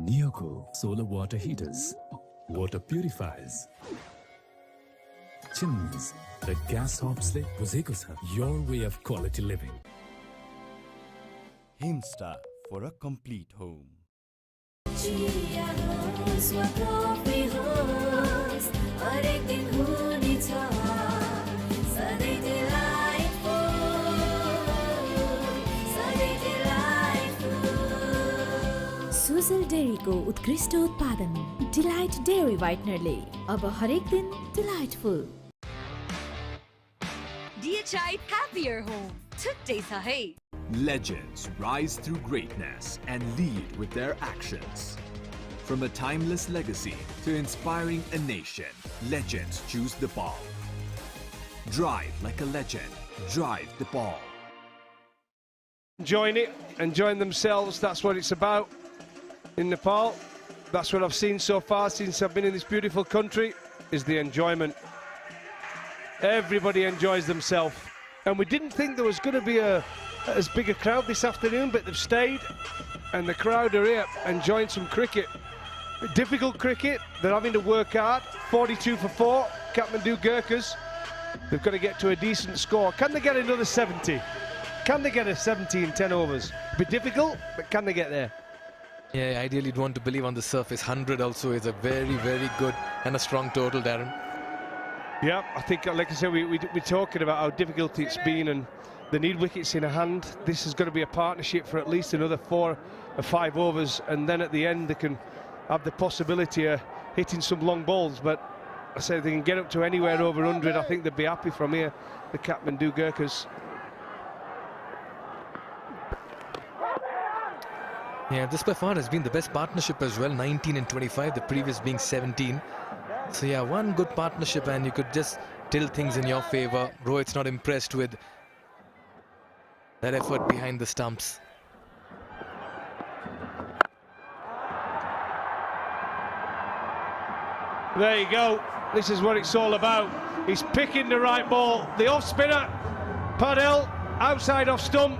Neoco solar water heaters, water purifiers, chimneys, the gas hobs like Buzeko, your way of quality living. Himstar for a complete home. Sujal डेयरीको उत्कृष्ट उत्पादन डिलाइट डेयरी व्हाइटनरले अब हरेक दिन delightful. DHI happier home today sa hai. Legends rise through greatness and lead with their actions. From a timeless legacy to inspiring a nation, legends choose the ball. Drive like a legend. Drive the ball. Enjoying it, enjoying themselves, that's what it's about in Nepal. That's what I've seen so far since I've been in this beautiful country, is the enjoyment. Everybody enjoys themselves. And we didn't think there was going to be as big a crowd this afternoon, but they've stayed, and the crowd are here enjoying some cricket. Difficult cricket, they're having to work hard. 42 for 4, Kathmandu Gurkhas. They've got to get to a decent score. Can they get another 70? Can they get a 70 in 10 overs? A bit difficult, but can they get there? Yeah, ideally you'd want to believe on the surface. 100 also is a very, very good and a strong total, Darren. Yeah, I think, like I said, we're talking about how difficult it's been, and they need wickets in a hand. This is going to be a partnership for at least another 4 or 5 overs, and then at the end they can have the possibility of hitting some long balls. But I say they can get up to anywhere over 100. I think they'd be happy from here, the Kathmandu Gurkhas. Yeah, this by far has been the best partnership as well, 19 and 25, the previous being 17. So yeah, one good partnership and you could just tilt things in your favor. Rohit's not impressed with that effort behind the stumps. There you go. This is what it's all about. He's picking the right ball. The off spinner, Padel, outside off stump,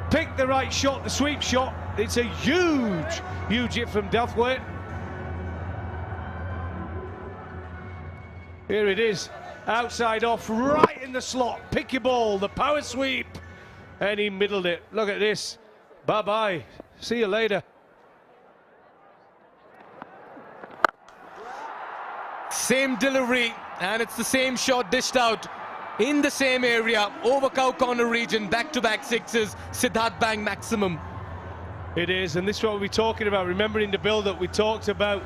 picked the right shot, the sweep shot. It's a huge, huge hit from Delthwaite. Here it is, outside off, right in the slot. Pick your ball, the power sweep. And he middled it. Look at this. Bye-bye. See you later. Same delivery, and it's the same shot dished out in the same area, over cow corner region, back-to-back sixes, Siddharth bang maximum. It is, and this is what we're talking about. Remembering the build-up we talked about.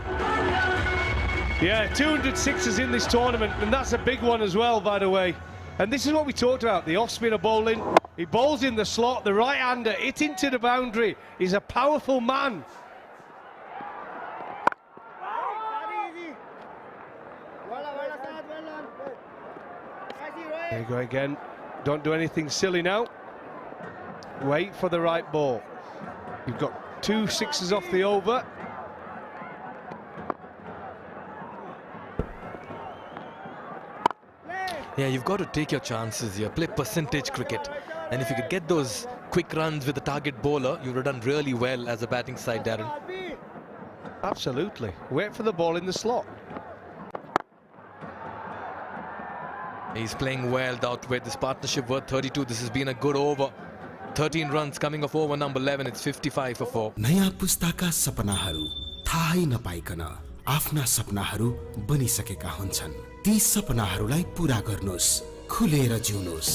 Yeah, 200 sixes in this tournament, and that's a big one as well, by the way. And this is what we talked about, the off-spinner bowling. He bowls in the slot, the right-hander, hit into the boundary. He's a powerful man. There you go again. Don't do anything silly now. Wait for the right ball. You've got 2 sixes off the over. Yeah, you've got to take your chances here. Play percentage cricket. And if you could get those quick runs with the target bowler, you would have done really well as a batting side, Darren. Absolutely. Wait for the ball in the slot. He's playing well, Delthwaite. This partnership worth 32. This has been a good over. 13 runs coming off over number 11. It's 55 for 4. नयाँ पुस्ताका सपनाहरू थाहै नपाइकन आफ्ना सपनाहरू बनिसकेका हुन्छन्। ती सपनाहरूलाई पूरा गर्नुस्, खुलेर जिउनुस्।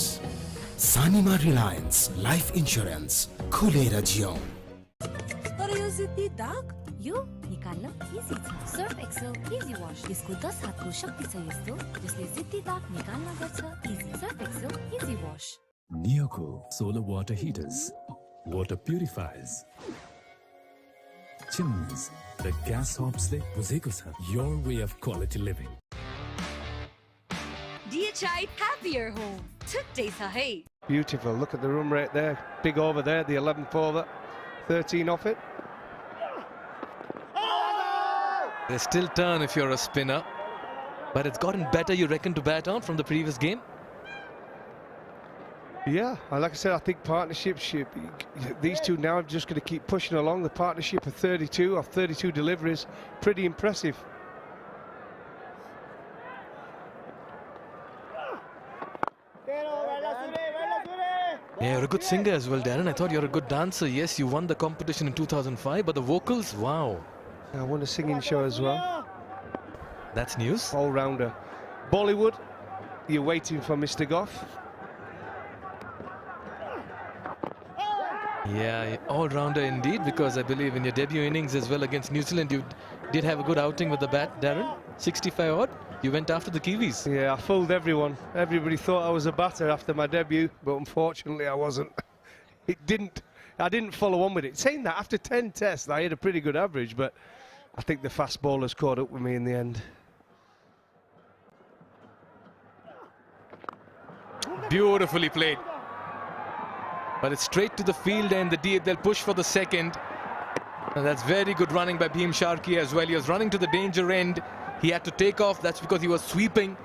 सानीमा Reliance life insurance, खुलेर जियौं। तर यो जिद्दी दाग यो निकाल्न इजी छ। सर्फ एक्सेल इजी वाश, यसको 10 हातको शक्ति छ यस्तो जसले जिद्दी दाग निकाल्न गर्छ easy. Surf Excel easy wash. Neoco solar water heaters, water purifiers, chimneys, the gas hobs ले बुझेको छ, your way of quality living. DHI happier home. Today sahay. Beautiful. Look at the run rate there. Big over there, the 11th over. 13 off it. There's still turn if you're a spinner, but it's gotten better, you reckon, to bat on from the previous game? Yeah, like I said, I think these two now are just going to keep pushing along. The partnership of 32 off 32 deliveries, pretty impressive. Yeah, you're a good singer as well, Darren. I thought you're a good dancer. Yes, you won the competition in 2005, but the vocals, wow. I won a singing show as well. That's news. All-rounder. Bollywood, you're waiting for Mr. Goff. Yeah, all-rounder indeed, because I believe in your debut innings as well against New Zealand, you did have a good outing with the bat, Darren. 65 odd. You went after the Kiwis. Yeah, I fooled everyone. Everybody thought I was a batter after my debut, but unfortunately I wasn't. I didn't follow on with it. Saying that, after 10 tests, I had a pretty good average, but I think the fast bowlers caught up with me in the end. Beautifully played. But it's straight to the field and they'll push for the second. And that's very good running by Bhim Sharkey as well. He was running to the danger end. He had to take off. That's because he was sweeping.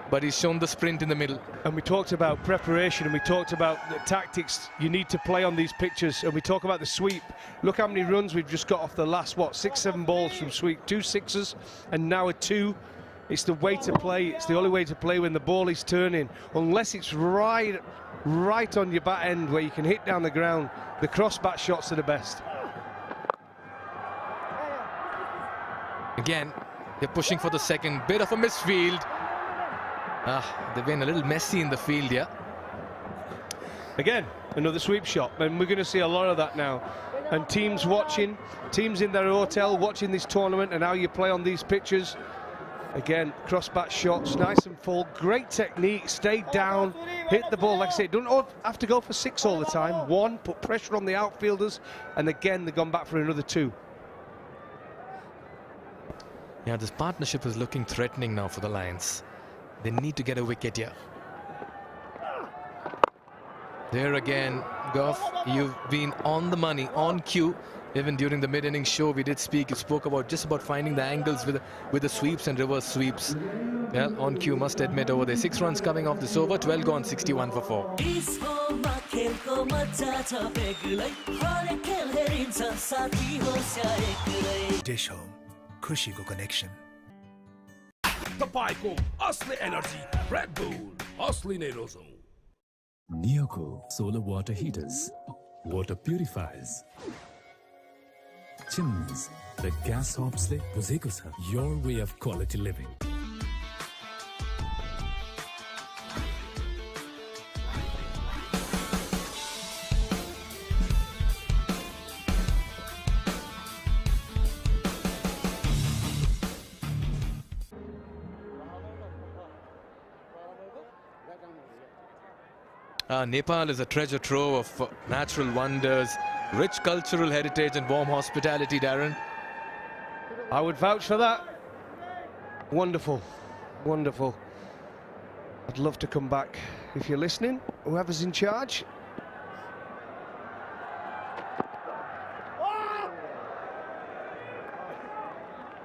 But he's shown the sprint in the middle. And we talked about preparation and we talked about the tactics you need to play on these pitches. And we talk about the sweep. Look how many runs we've just got off the last, 6-7 balls from sweep. 2 sixes and now a 2. It's the way to play. It's the only way to play when the ball is turning. Unless it's right on your bat end where you can hit down the ground. The cross bat shots are the best. Again, they're pushing for the second. Bit of a misfield. They've been a little messy in the field, yeah. Again, another sweep shot. And we're going to see a lot of that now. And teams watching, teams in their hotel watching this tournament and how you play on these pitches. Again, cross-bat shots, nice and full, great technique, stayed down, hit the ball. Like I say, don't have to go for 6 all the time. 1, put pressure on the outfielders, and again, they've gone back for another 2. Yeah, this partnership is looking threatening now for the Lions. They need to get a wicket here. There again, Goff, you've been on the money, on cue. Even during the mid-inning show, we did speak. You spoke about just about finding the angles with the sweeps and reverse sweeps. Well, on cue, must admit, over there. 6 runs coming off this over, 12 gone, 61 for 4. Dish Home, खुशीको connection. तपाईको असली energy red bull असली नै रोजौं. Neoco solar water heaters, water purifiers, chimneys, the gas hobsle बुझेको छ. Your way of quality living. Nepal is a treasure trove of natural wonders, rich cultural heritage and warm hospitality, Darren. I would vouch for that. Wonderful, wonderful. I'd love to come back. If you're listening, whoever's in charge.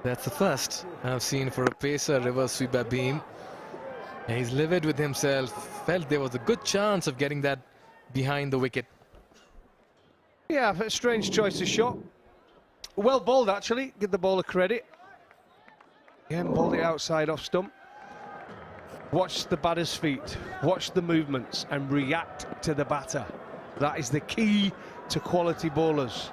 That's the first I've seen for a pacer reverse sweep by Beam. He's livid with himself, felt there was a good chance of getting that behind the wicket. Yeah, a strange choice of shot. Well bowled, actually. Give the bowler credit. Again, bowled it outside off stump. Watch the batter's feet, watch the movements and react to the batter. That is the key to quality bowlers.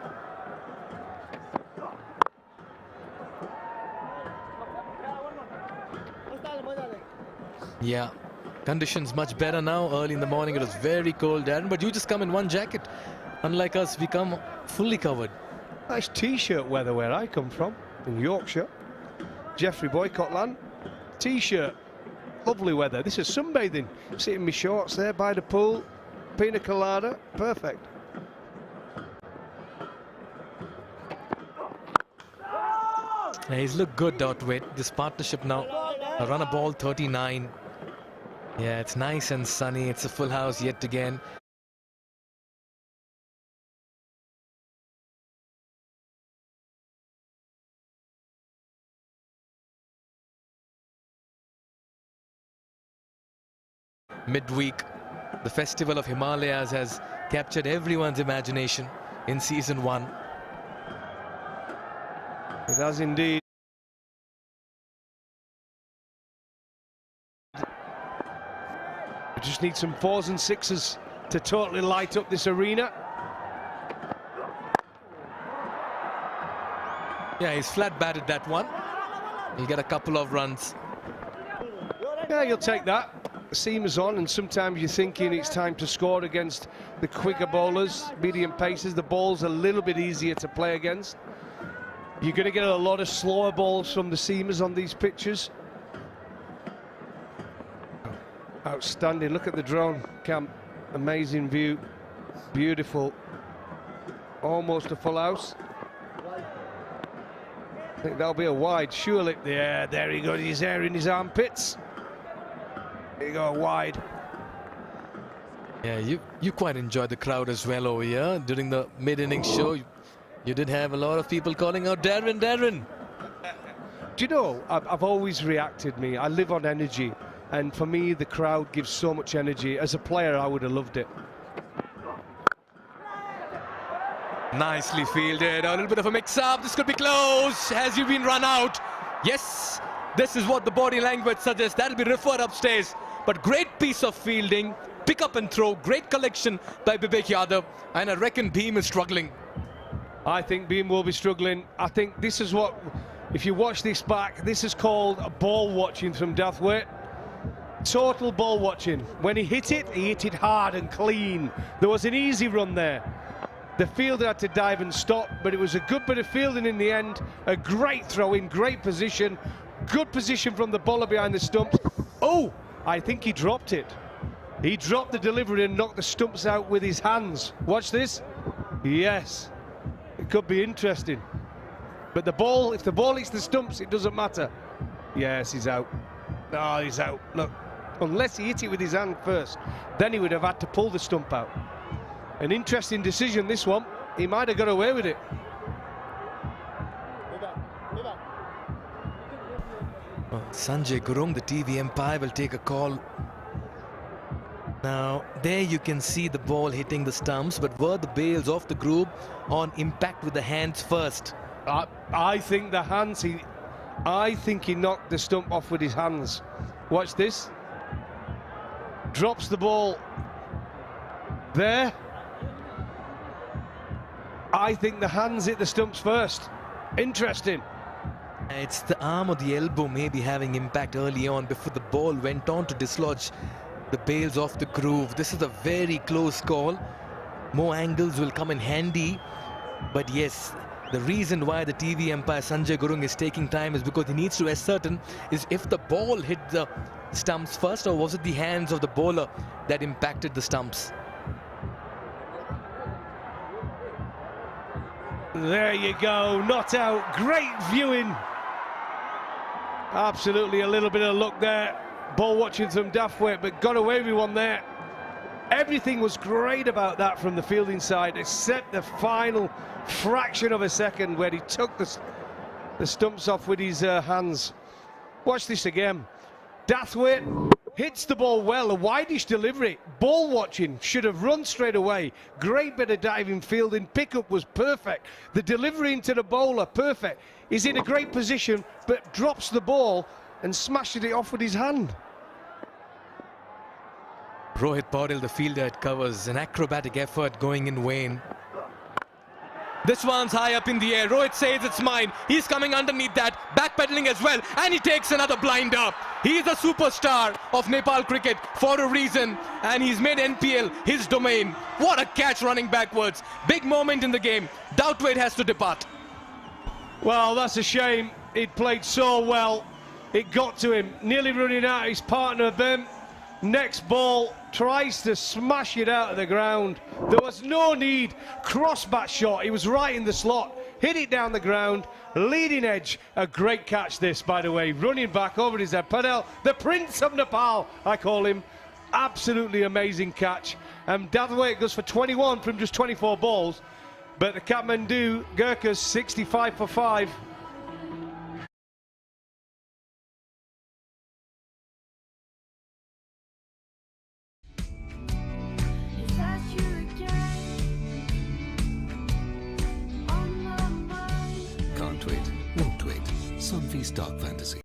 Yeah, conditions much better now. Early in the morning it was very cold, Darren, but you just come in one jacket. Unlike us, we come fully covered. Nice t-shirt weather where I come from, in Yorkshire. Jeffrey Boycott land, t-shirt, lovely weather. This is sunbathing, sitting in my shorts there by the pool, pina colada, perfect. Yeah, he's looked good, Dotwit. This partnership now, a run a ball 39. Yeah, it's nice and sunny. It's a full house yet again. Midweek, the Festival of Himalayas has captured everyone's imagination in season 1. It has indeed. We just need some 4s and 6s to totally light up this arena. Yeah, he's flat batted that one. He'll get a couple of runs. Yeah, you'll take that. The seamers on, and sometimes you're thinking it's time to score against the quicker bowlers, medium paces. The ball's a little bit easier to play against. You're going to get a lot of slower balls from the seamers on these pitches. Outstanding. Look at the drone cam. Amazing view. Beautiful. Almost a full house. I think that'll be a wide, surely. Yeah, there he goes. He's air in his armpits. There you go, wide. Yeah, you quite enjoyed the crowd as well over here during the mid-inning show. You did have a lot of people calling out, Darren, Darren. Do you know, I've always reacted, I live on energy. And for me, the crowd gives so much energy. As a player, I would have loved it. Nicely fielded. A little bit of a mix-up. This could be close. Has you been run out? Yes, this is what the body language suggests. That'll be referred upstairs. But great piece of fielding. Pick up and throw. Great collection by Vivek Yadav. And I reckon Beam is struggling. I think Beam will be struggling. I think this is what, if you watch this back, this is called ball watching from Dathwaite. Total ball watching. When he hit it hard and clean. There was an easy run there. The fielder had to dive and stop, but it was a good bit of fielding in the end. A great throw in, great position. Good position from the bowler behind the stumps. Oh, I think he dropped it. He dropped the delivery and knocked the stumps out with his hands. Watch this. Yes, it could be interesting. But the ball, if the ball hits the stumps, it doesn't matter. Yes, he's out. Oh, he's out. Look, unless he hit it with his hand first, then he would have had to pull the stump out. An interesting decision, this one. He might have got away with it. Well, Sanjay Gurung, the TV umpire, will take a call. Now, there you can see the ball hitting the stumps, but were the bails off the groove on impact with the hands first? I think the hands, I think he knocked the stump off with his hands. Watch this. Drops the ball there. I think the hands hit the stumps first. Interesting. It's the arm or the elbow maybe having impact early on before the ball went on to dislodge the bails off the groove. This is a very close call. More angles will come in handy. But yes, the reason why the TV umpire Sanjay Gurung is taking time is because he needs to ascertain is if the ball hit the stumps first, or was it the hands of the bowler that impacted the stumps. There you go, not out. Great viewing. Absolutely a little bit of luck there. Ball watching some daft weight, but got away with one there. Everything was great about that from the fielding side, except the final fraction of a second where he took the stumps off with his hands. Watch this again. Dathwaite hits the ball well, a wideish delivery. Ball watching, should have run straight away. Great bit of diving fielding, pickup was perfect. The delivery into the bowler, perfect. He's in a great position, but drops the ball and smashes it off with his hand. Rohit Paudel, the fielder, it covers an acrobatic effort going in vain. This one's high up in the air. Rohit says it's mine. He's coming underneath that, backpedaling as well, and he takes another blinder. He's a superstar of Nepal cricket for a reason, and he's made NPL his domain. What a catch running backwards. Big moment in the game. Dathwaite has to depart. Well, that's a shame. He'd played so well. It got to him. Nearly running out his partner, Ben. Next ball, tries to smash it out of the ground. There was no need. Cross-bat shot. He was right in the slot. Hit it down the ground. Leading edge. A great catch this, by the way. Running back over his head. Paudel, the Prince of Nepal, I call him. Absolutely amazing catch. And Dathwaite goes for 21 from just 24 balls. But the Kathmandu Gurkhas 65 for 5. Can't wait, won't wait. Sunfeast Dark Fantasy.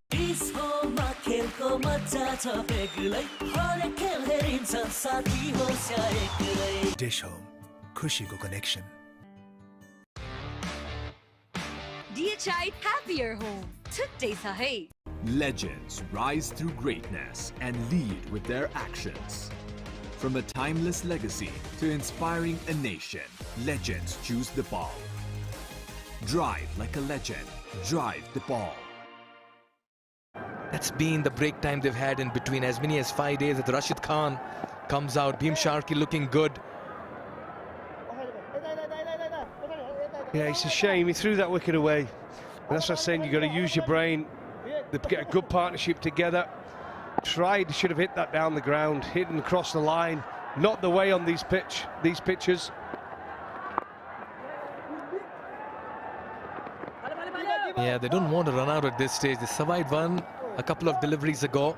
Dish Home, खुशीको connection. DHI Happier Home. छुट्टै छ है. Legends rise through greatness and lead with their actions. From a timeless legacy to inspiring a nation, legends choose the ball. Drive like a legend. Drive the ball. That's been the break time they've had in between. As many as 5 days. That Rashid Khan comes out. Bhim Sharkey looking good. Yeah, it's a shame. He threw that wicket away. That's what I'm saying. You've got to use your brain. They get a good partnership together. Tried, should have hit that down the ground. Hidden across the line. Not the way on these pitches. Yeah, they don't want to run out at this stage. They survived one a couple of deliveries ago.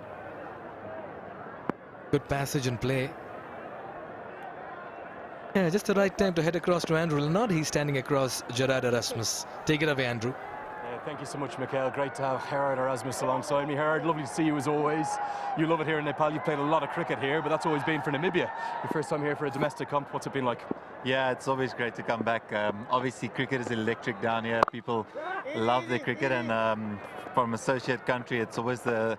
Good passage and play. Yeah, just the right time to head across to Andrew Leonard. He's standing across Gerard Erasmus. Take it away, Andrew. Thank you so much, Mikhail. Great to have Gerard Erasmus alongside me. Gerard, lovely to see you as always. You love it here in Nepal. You've played a lot of cricket here, but that's always been for Namibia. Your first time here for a domestic comp. What's it been like? Yeah, it's always great to come back. Obviously, cricket is electric down here. People love their cricket, and from associate country, it's always the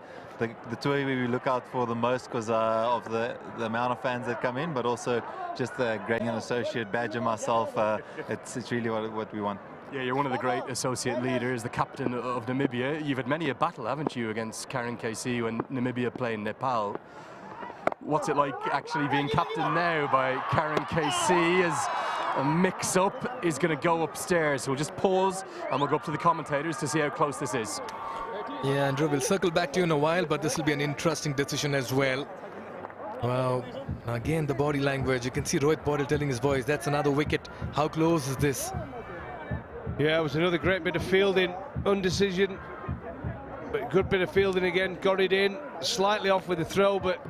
tour we look out for the most because of the amount of fans that come in, but also just the great associate badge of myself. It's really what we want. Yeah, you're one of the great associate leaders, the captain of Namibia. You've had many a battle, haven't you, against Karen KC when Namibia play in Nepal. What's it like actually being captain now by Karen KC as a mix-up is going to go upstairs? So we'll just pause and we'll go up to the commentators to see how close this is. Yeah, Andrew, we'll circle back to you in a while, but this will be an interesting decision as well. Wow, again the body language. You can see Rohit Paudel telling his boys, that's another wicket. How close is this? Yeah, it was another great bit of fielding, undecision, but good bit of fielding again, got it in, slightly off with the throw, but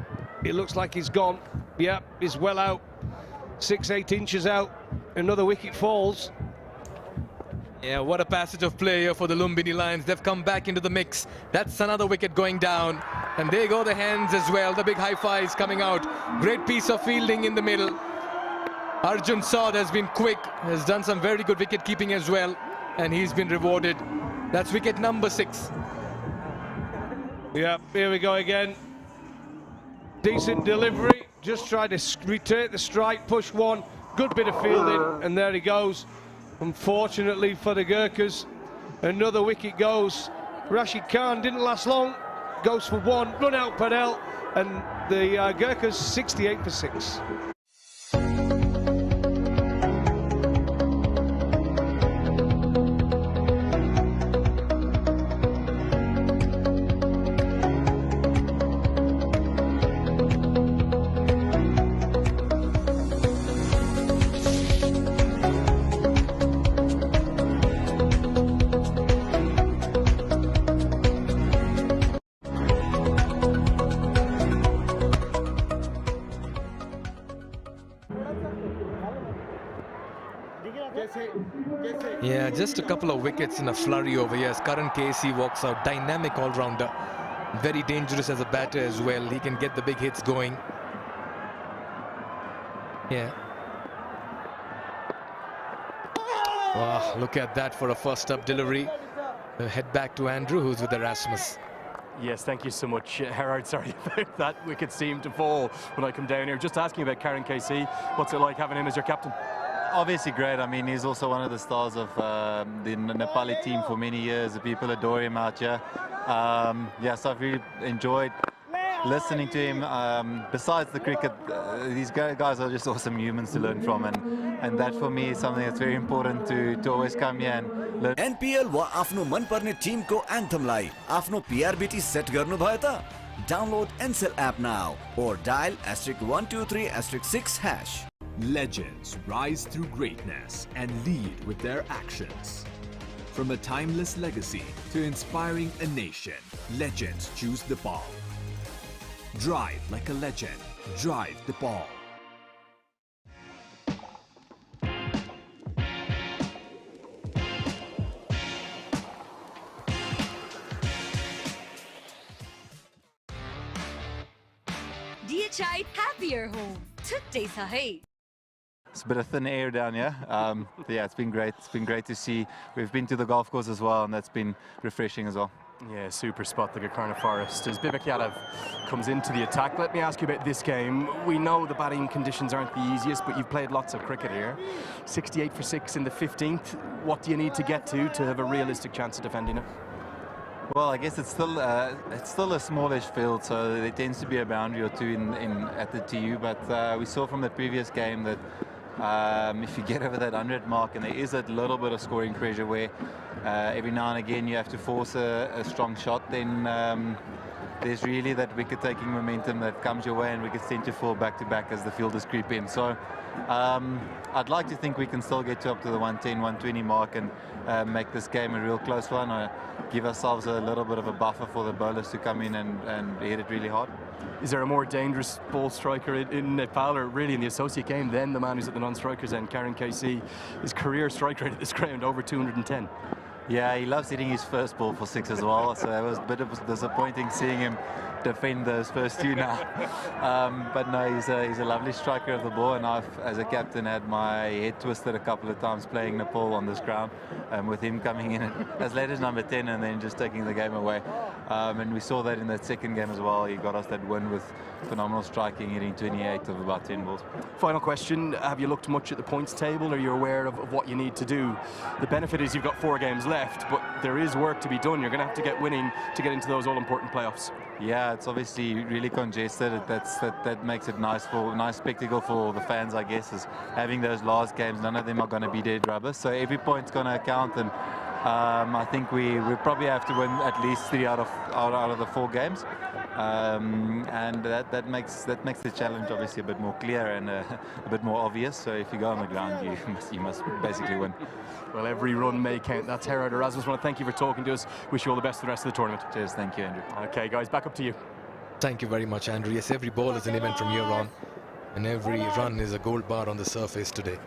it looks like he's gone. Yeah, he's well out, 6-8 inches out, another wicket falls. Yeah, what a passage of play here for the Lumbini Lions. They've come back into the mix. That's another wicket going down. And there go the hands as well. The big high fives coming out. Great piece of fielding in the middle. Arjun Saud has been quick, has done some very good wicket keeping as well. And he's been rewarded. That's wicket number 6. Yeah, here we go again. Decent delivery. Just tried to retake the strike, push one. Good bit of fielding. And there he goes. Unfortunately for the Gurkhas, another wicket goes. Rashid Khan didn't last long, goes for one, run out Padel, and the Gurkhas 68 for 6. Yeah, just a couple of wickets in a flurry over here as Karan KC walks out. Dynamic all-rounder. Very dangerous as a batter as well. He can get the big hits going. Yeah. Wow, look at that for a first-up delivery. We'll head back to Andrew, who's with Erasmus. Yes, thank you so much, Gerard. Sorry about that. Wicket seemed to fall when I come down here. Just asking about Karen KC. What's it like having him as your captain? Obviously great. I mean, he's also one of the stars of the Nepali team for many years. The people adore him out here. Yeah, so I've really enjoyed listening to him. Besides the cricket, these guys are just awesome humans to learn from, and that for me is something that's very important to always come here and learn. NPL वा आफ्नो मनपर्ने Timko एन्थमलाई आफ्नो PRBT set गर्नुभयो त? Download NCL app now or dial *123*6#. Legends rise through greatness and lead with their actions. From a timeless legacy to inspiring a nation, legends choose the ball. Drive like a legend. Drive the ball. DHI happier home. Today sahi. It's a bit of thin air down here. Yeah, it's been great. It's been great to see. We've been to the golf course as well, and that's been refreshing as well. Yeah, super spot, the Gokarna Forest. As Bibek Yadav comes into the attack, let me ask you about this game. We know the batting conditions aren't the easiest, but you've played lots of cricket here. 68 for 6 in the 15th. What do you need to get to have a realistic chance of defending it? Well, I guess it's still a smallish field, so there tends to be a boundary or two at the TU. But we saw from the previous game that if you get over that 100 mark, and there is a little bit of scoring pressure where every now and again you have to force a strong shot, then there's really that wicket-taking momentum that comes your way, and wickets tend to fall back-to-back as the fielders creep in. So I'd like to think we can still get up to the 110, 120 mark and make this game a real close one, or give ourselves a little bit of a buffer for the bowlers to come in and hit it really hard. Is there a more dangerous ball striker in Nepal, or really in the associate game, than the man who's at the non-strikers end? Karen KC, his career strike rate at this ground over 210. Yeah, he loves hitting his first ball for 6 as well, so it was a bit of disappointing seeing him defend those first two now. But no, he's a lovely striker of the ball, and I've, as a captain, had my head twisted a couple of times playing Nepal on this ground, with him coming in as late as number 10 and then just taking the game away. And we saw that in that second game as well. He got us that win with phenomenal striking, hitting 28 of about 10 balls. Final question, have you looked much at the points table? Are you aware of what you need to do? The benefit is you've got 4 games left, but there is work to be done. You're going to have to get winning to get into those all-important playoffs. Yeah, it's obviously really congested. That makes it nice spectacle for the fans, I guess, is having those last games. None of them are going to be dead rubber, so every point's going to count, and I think we probably have to win at least 3 out of the 4 games, and that makes the challenge obviously a bit more clear and a bit more obvious. So if you go on the ground, you must basically win. Well, every run may count. That's Gerard Erasmus. I want to thank you for talking to us. Wish you all the best for the rest of the tournament. Cheers. Thank you, Andrew. Okay, guys, back up to you. Thank you very much, Andrew. Yes, every ball is an event from here on, and every run is a gold bar on the surface today.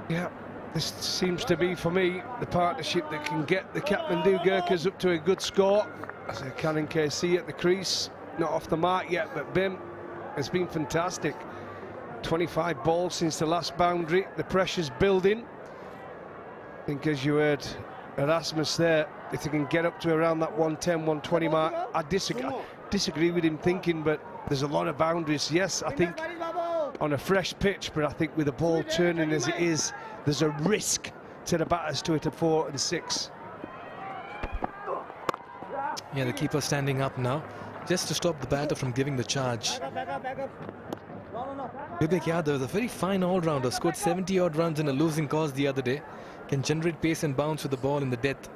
Yeah, this seems to be, for me, the partnership that can get the Kathmandu Gurkhas up to a good score. As Karen KC at the crease, not off the mark yet, but Bim has been fantastic. 25 balls since the last boundary. The pressure's building. I think, as you heard Erasmus there, if they can get up to around that 110, 120 mark, I disagree with him thinking, but there's a lot of boundaries. Yes, I think on a fresh pitch, but I think with the ball turning as it is, there's a risk to the batters to hit a 4 and 6. Yeah, the keeper standing up now, just to stop the batter from giving the charge. Vivek Yadav is a very fine all-rounder, scored 70-odd runs in a losing cause the other day, can generate pace and bounce with the ball in the death.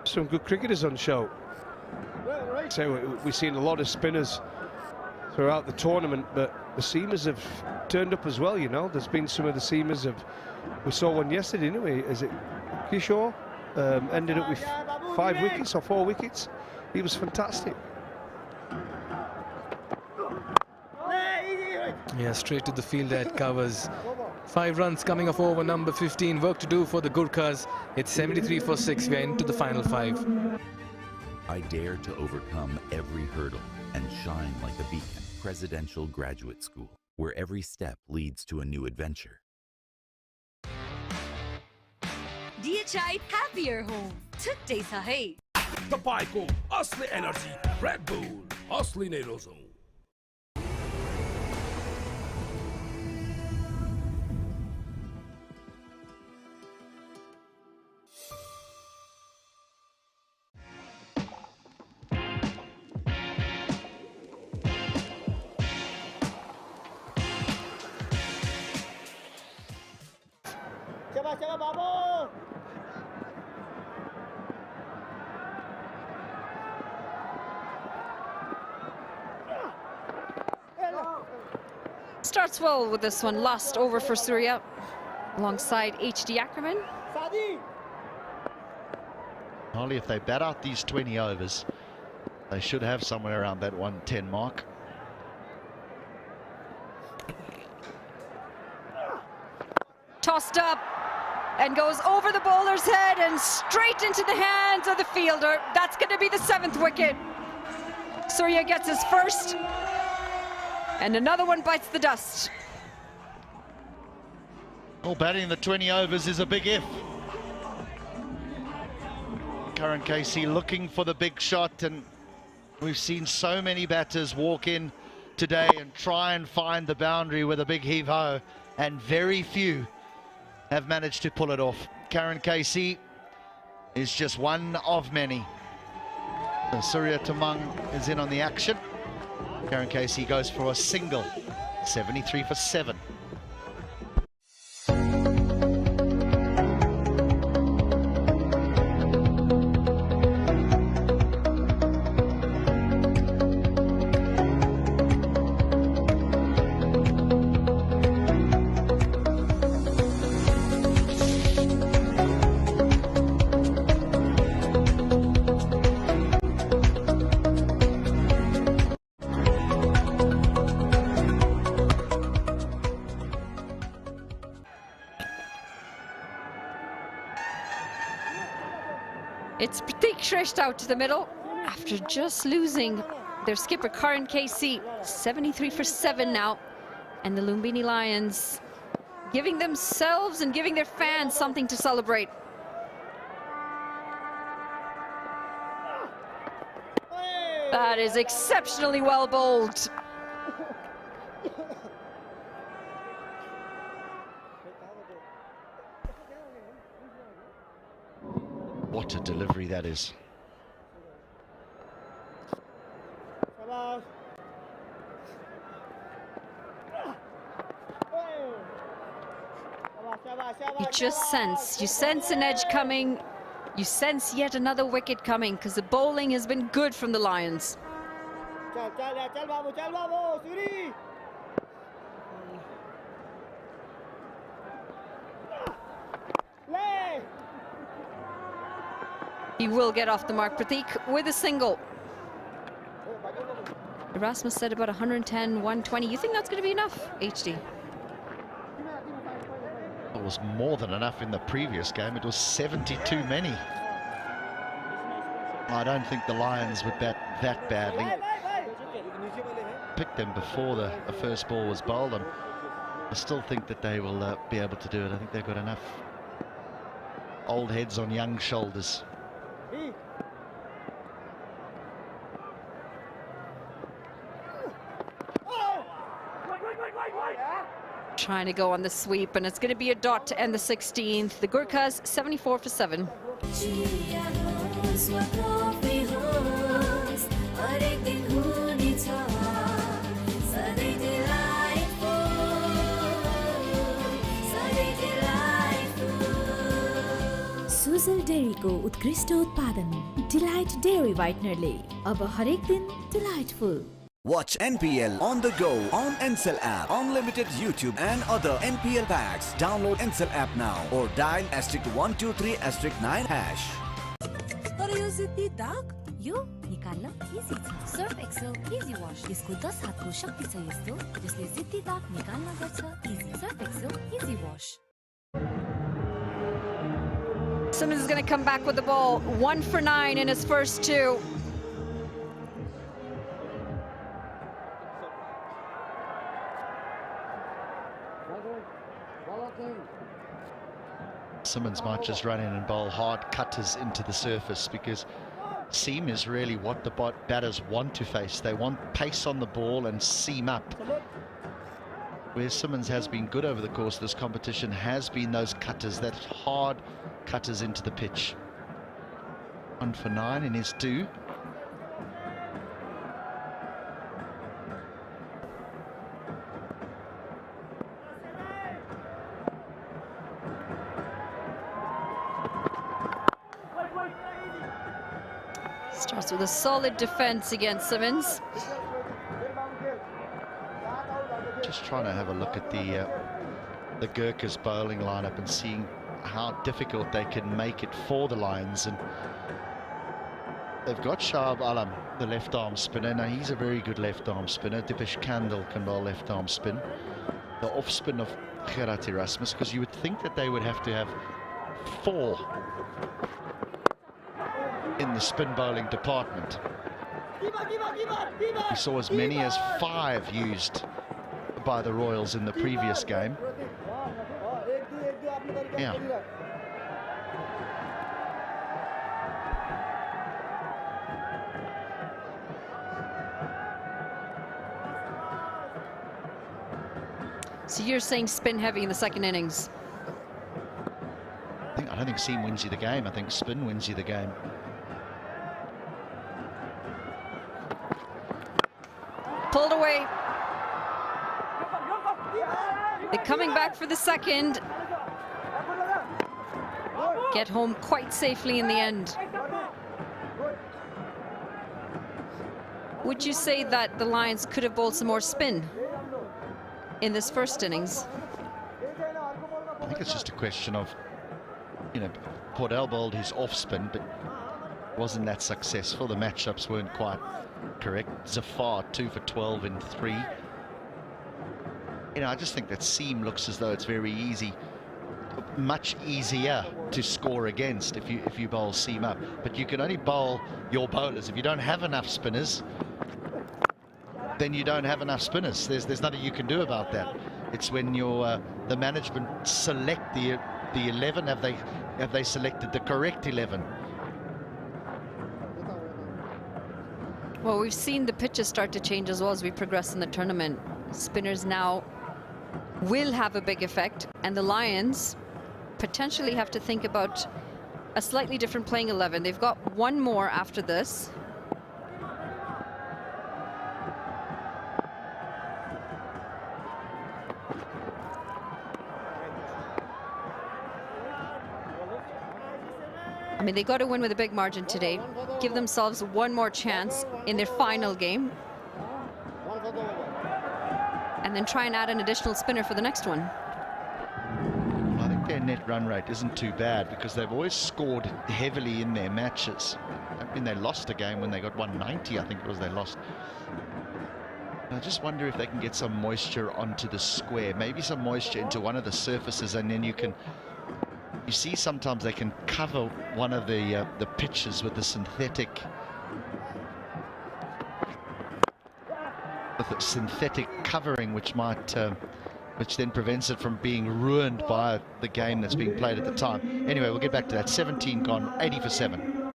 Some good cricketers on show. So we've seen a lot of spinners throughout the tournament, but the seamers have turned up as well, you know. There's been some of the seamers we saw one yesterday, didn't we? Is it Kishore? Ended up with 5 wickets or 4 wickets. He was fantastic. Yeah, straight to the field at covers. 5 runs coming off over number 15. Work to do for the Gurkhas. It's 73 for 6. We're into the final 5. I dare to overcome every hurdle and shine like a beacon. Presidential Graduate School, where every step leads to a new adventure. DHI Happier Home. छुट्टै छ है। तपाईको असली energy red bull असली नै रोजौं। चला बाबू। Starts well with this one. Last over for Surya alongside HD Ackerman. Only if they bat out these 20 overs, they should have somewhere around that 110 mark. Tossed up and goes over the bowler's head and straight into the hands of the fielder. That's going to be the 7th wicket. Surya gets his first, and another one bites the dust. Well, batting the 20 overs is a big if. Karan Casey looking for the big shot, and we've seen so many batters walk in today and try and find the boundary with a big heave-ho, and very few have managed to pull it off. Karan Casey is just one of many. So Surya Tamang is in on the action. Karan Casey goes for a single, 73 for 7. It's Pratik Shrestha out to the middle after just losing their skipper Karan KC. 73 for 7 now, and the Lumbini Lions giving themselves and giving their fans something to celebrate. That is exceptionally well bowled. What a delivery that is. You sense an edge coming. You sense yet another wicket coming because the bowling has been good from the Lions. He will get off the mark, Pratik, with a single. Erasmus said about 110, 120. You think that's going to be enough, HD? It was more than enough in the previous game. It was 72 many. I don't think the Lions would bat that badly. Picked them before the first ball was bowled. I still think that they will be able to do it. I think they've got enough old heads on young shoulders. Trying to go on the sweep, and it's going to be a dot to end the 16th. The Gurkhas 74 for 7. Sujal डेयरीको उत्कृष्ट उत्पादन delight dairy व्हाइटनरले अब हरेक दिन delightful. Watch NPL on the go on Ncell app, unlimited YouTube and other NPL packs. Download Ncell app now or dial *123*9#. तर यो जित्ती दाग यो निकाल्न easy छ. Surf Excel easy wash. यसको 10 हातको शक्ति छ यस्तो जसले जित्ती दाग निकाल्न गर्छ easy. Surf Excel easy wash. Simmons is going to come back with the ball. 1 for 9 in his first 2. Simmons might just run in and bowl hard cutters into the surface, because seam is really what the batters want to face. They want pace on the ball and seam up. Where Simmons has been good over the course of this competition has been those cutters, that hard cutters into the pitch. 1 for 9 in his 2. Starts with a solid defense against Simmons. Just trying to have a look at the Gurkhas bowling lineup and seeing how difficult they can make it for the Lions. And they've got Shahab Alam, the left arm spinner. Now he's a very good left arm spinner. Dipesh Kandal can bowl left arm spin. The off spin of Gerard Erasmus, because you would think that they would have to have 4 in the spin bowling department. We saw as many as 5 used by the Royals in the previous game. Yeah. So you're saying spin heavy in the second innings? I don't think seam wins you the game. I think spin wins you the game. Pulled away. They're coming back for the second. Get home quite safely in the end. Would you say that the Lions could have bowled some more spin in this first innings? I think it's just a question of, Pordell bowled his off spin, but wasn't that successful. The matchups weren't quite correct. Zafar 2 for 12 in 3. I just think that seam looks as though it's very easy much easier to score against if you bowl seam up. But you can only bowl your bowlers. If you don't have enough spinners, then you don't have enough spinners. There's nothing you can do about that. It's when your the management select the 11. Have they selected the correct 11? Well, we've seen the pitches start to change as well as we progress in the tournament. Spinners now will have a big effect, and the Lions potentially have to think about a slightly different playing 11. They've got one more after this. I mean, they got to win with a big margin today, give themselves one more chance in their final game, and then try and add an additional spinner for the next one. I think their net run rate isn't too bad because they've always scored heavily in their matches. I mean, they lost a game when they got 190, I think it was they lost. I just wonder if they can get some moisture onto the square, maybe some moisture into one of the surfaces, and then you see sometimes they can cover one of the pitches with the synthetic covering, which then prevents it from being ruined by the game that's being played at the time. Anyway, we'll get back to that. 17 gone, 80 for 7.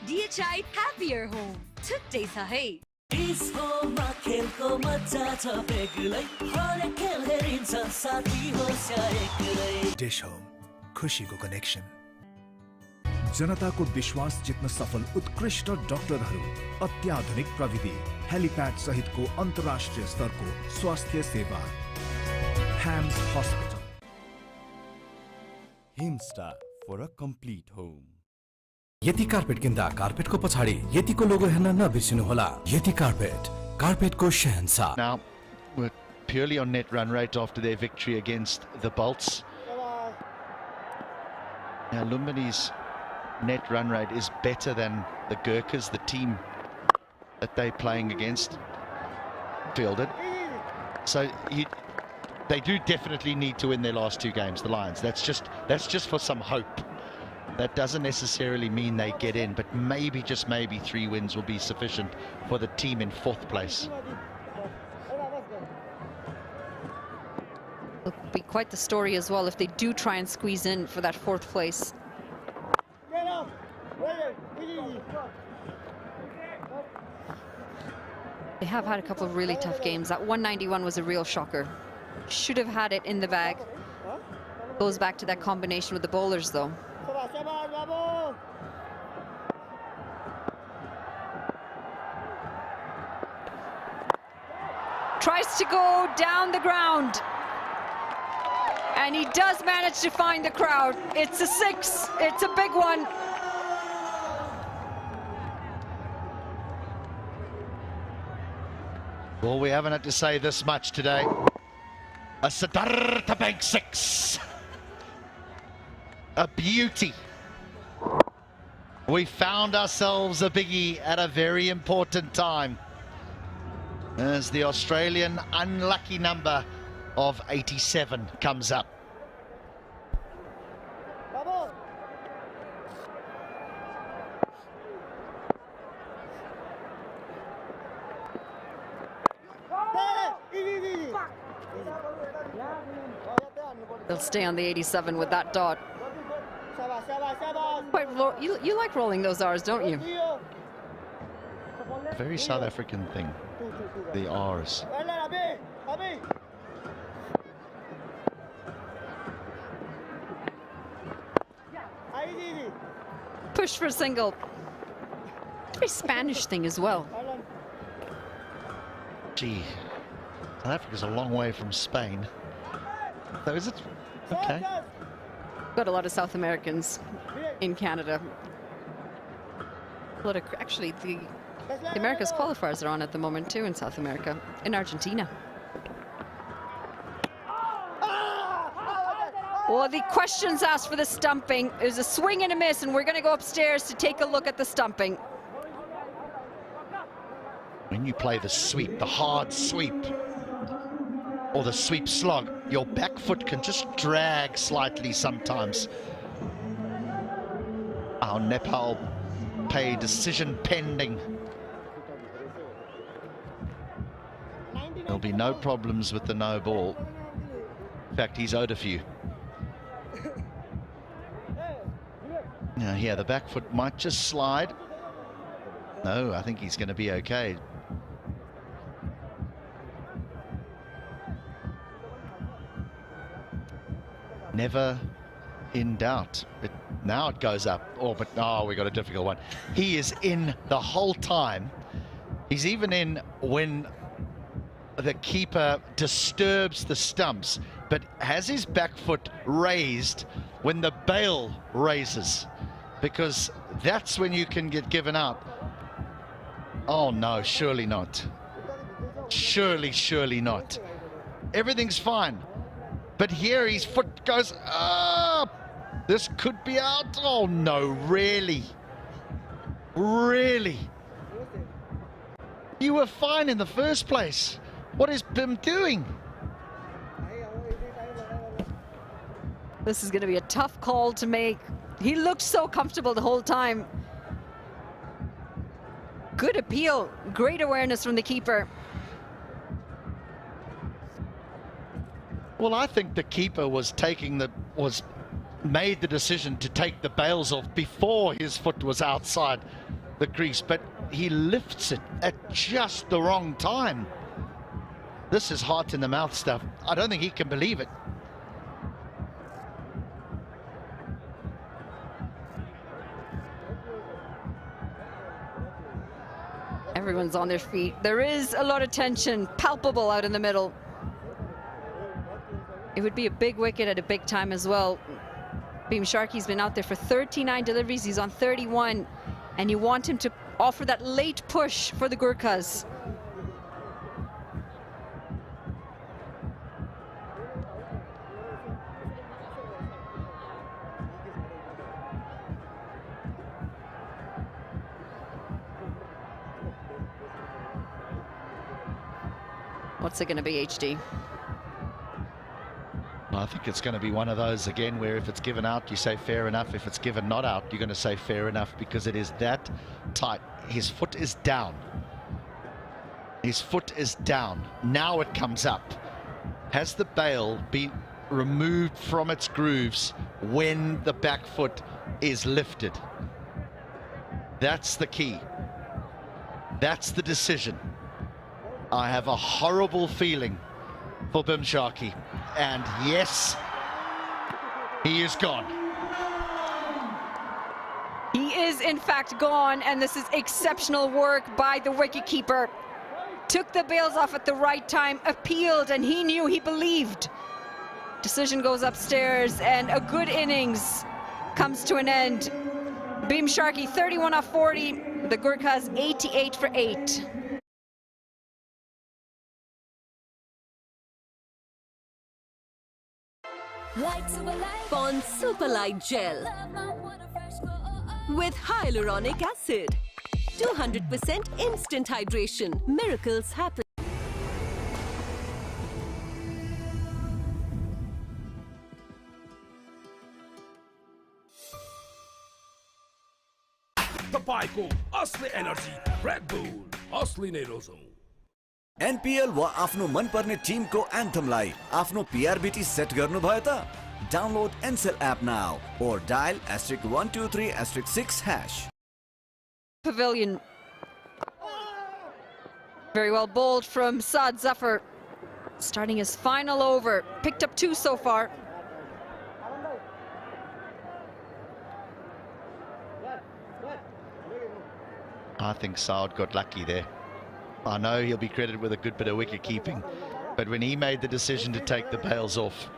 DHI Happier Home. Today sa hai. Dish Home, खुशीको connection. जनताको विश्वास जित्न सफल उत्कृष्ट डाक्टरहरू, अत्याधुनिक प्रविधि, helipad सहितको अन्तर्राष्ट्रिय स्तरको स्वास्थ्य सेवा। Hams Hospital. Himstar for a complete home. यति कार्पेट किन्दा कार्पेटको पछाडि यतिको लोगो हेर्न नबिर्सिनुहोला। यति carpet, कार्पेटको Shahenshah. Now we're purely on net run rate after their victory against the Bolts. Now Lumbini's net run rate is better than the Gurkhas, the team that they're playing against, fielded. So they do definitely need to win their last two games, the Lions. That's just for some hope. That doesn't necessarily mean they get in, but maybe, just maybe, 3 wins will be sufficient for the team in 4th place. It'll be quite the story as well if they do try and squeeze in for that 4th place. They have had a couple of really tough games. That 191 was a real shocker. Should have had it in the bag. Goes back to that combination with the bowlers though. Tries to go down the ground. And he does manage to find the crowd. It's a 6. It's a big one. Well, we haven't had to say this much today. A Siddhartha Bank 6. A beauty. We found ourselves a biggie at a very important time, as the Australian unlucky number of 87 comes up. They'll stay on the 87 with that dot. You like rolling those R's, don't you? Very South African thing, the R's. Push for a single. Very Spanish thing as well. Gee, South Africa's a long way from Spain. So is it? Okay. Got a lot of South Americans in Canada. A lot of, actually, the America's qualifiers are on at the moment too in South America, in Argentina. Well, the questions asked for the stumping is a swing and a miss, and we're going to go upstairs to take a look at the stumping. When you play the sweep, the hard sweep, or the sweep slog, your back foot can just drag slightly sometimes. Our Nepal pay decision pending. There'll be no problems with the no ball. In fact, he's owed a few. Now here, the back foot might just slide. No, I think he's going to be okay. Never in doubt. Now it goes up. Oh, but no, we got a difficult one. He is in the whole time. He's even in when the keeper disturbs the stumps, but has his back foot raised when the bail raises, because that's when you can get given out. Oh no, surely not. Surely not. Everything's fine. But here his foot goes up. This could be out. Oh no, really? Really? You were fine in the first place. What is Bim doing? This is going to be a tough call to make. He looked so comfortable the whole time. Good appeal, great awareness from the keeper. Well, I think the keeper made the decision to take the bails off before his foot was outside the crease, but he lifts it at just the wrong time. This is heart in the mouth stuff. I don't think he can believe it. Everyone's on their feet. There is a lot of tension, palpable out in the middle. It would be a big wicket at a big time as well. Bhim Sharkey's been out there for 39 deliveries. He's on 31, and you want him to offer that late push for the Gurkhas. What's it going to be, HD? I think it's going to be one of those again where if it's given out, you say fair enough. If it's given not out, you're going to say fair enough, because it is that tight. His foot is down. His foot is down. Now it comes up. Has the bail been removed from its grooves when the back foot is lifted? That's the key. That's the decision. I have a horrible feeling for Bhim Sharkey. And yes, he is gone. He is in fact gone, and this is exceptional work by the wicketkeeper. Took the bails off at the right time, appealed, and he knew, he believed. Decision goes upstairs, and a good innings comes to an end. Bhim Sharkey 31 off 40, the Gurkhas 88 for 8. Pond Superlight Gel with hyaluronic acid. 200% instant hydration. Miracles happen. तपाईको असली energy red bull असली नै रोजौं। NPL वा आफ्नो मनपर्ने Timko एन्थमलाई आफ्नो पीआरबीटी set गर्नुभयो त? Download Ncell app now or dial *123*6#. Pavilion. Very well bowled from Saad Zafar. Starting his final over. Picked up 2 so far. I think Saad got lucky there. I know he'll be credited with a good bit of wicket keeping, but when he made the decision to take the bails off,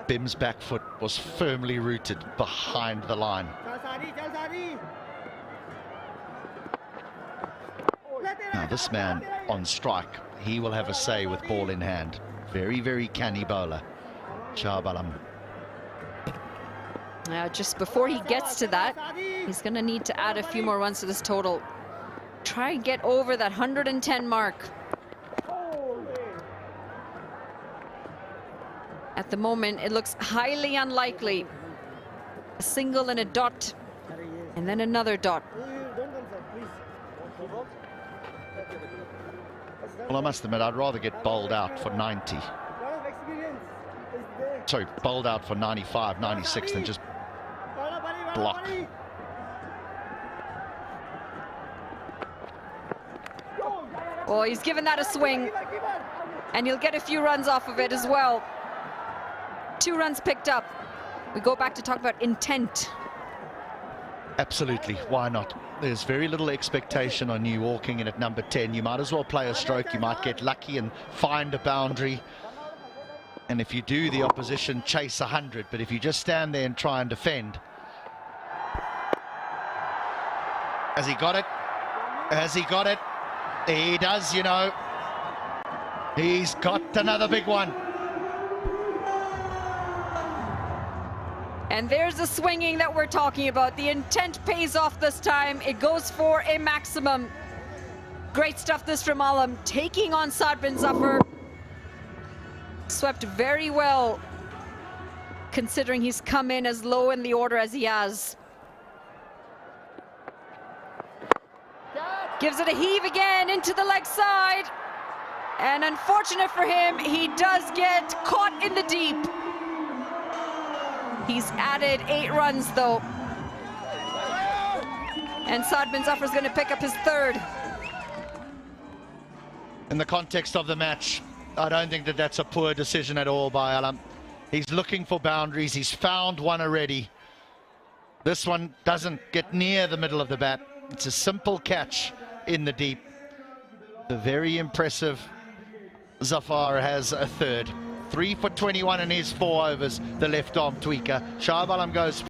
Bim's back foot was firmly rooted behind the line. Now this man on strike, he will have a say with ball in hand. Very, very canny bowler, Shah Balam. Just before he gets to that, he's going to need to add a few more runs to this total. Try and get over that 110 mark. At the moment, it looks highly unlikely. A single and a dot, and then another dot. Well, I must admit, I'd rather get bowled out for 90. Sorry, bowled out for 95, 96 than just block. Well, he's given that a swing, and he'll get a few runs off of it as well. 2 runs picked up. We go back to talk about intent. Absolutely, why not? There's very little expectation on you walking in at number 10. You might as well play a stroke. You might get lucky and find a boundary. And if you do, the opposition chase 100. But if you just stand there and try and defend. Has he got it? Has he got it? He does, you know. He's got another big one. And there's the swinging that we're talking about. The intent pays off this time. It goes for a maximum. Great stuff this from Alam, taking on Saad bin Zafar. Swept very well, considering he's come in as low in the order as he has. Gives it a heave again into the leg side. And unfortunate for him, he does get caught in the deep. He's added 8 runs though. And Saad bin Zafar is going to pick up his 3rd. In the context of the match, I don't think that that's a poor decision at all by Alam. He's looking for boundaries. He's found one already. This one doesn't get near the middle of the bat. It's a simple catch in the deep. The very impressive Zafar has a 3rd. 3 for 21 in his 4 overs, the left arm tweaker. Shah Alam goes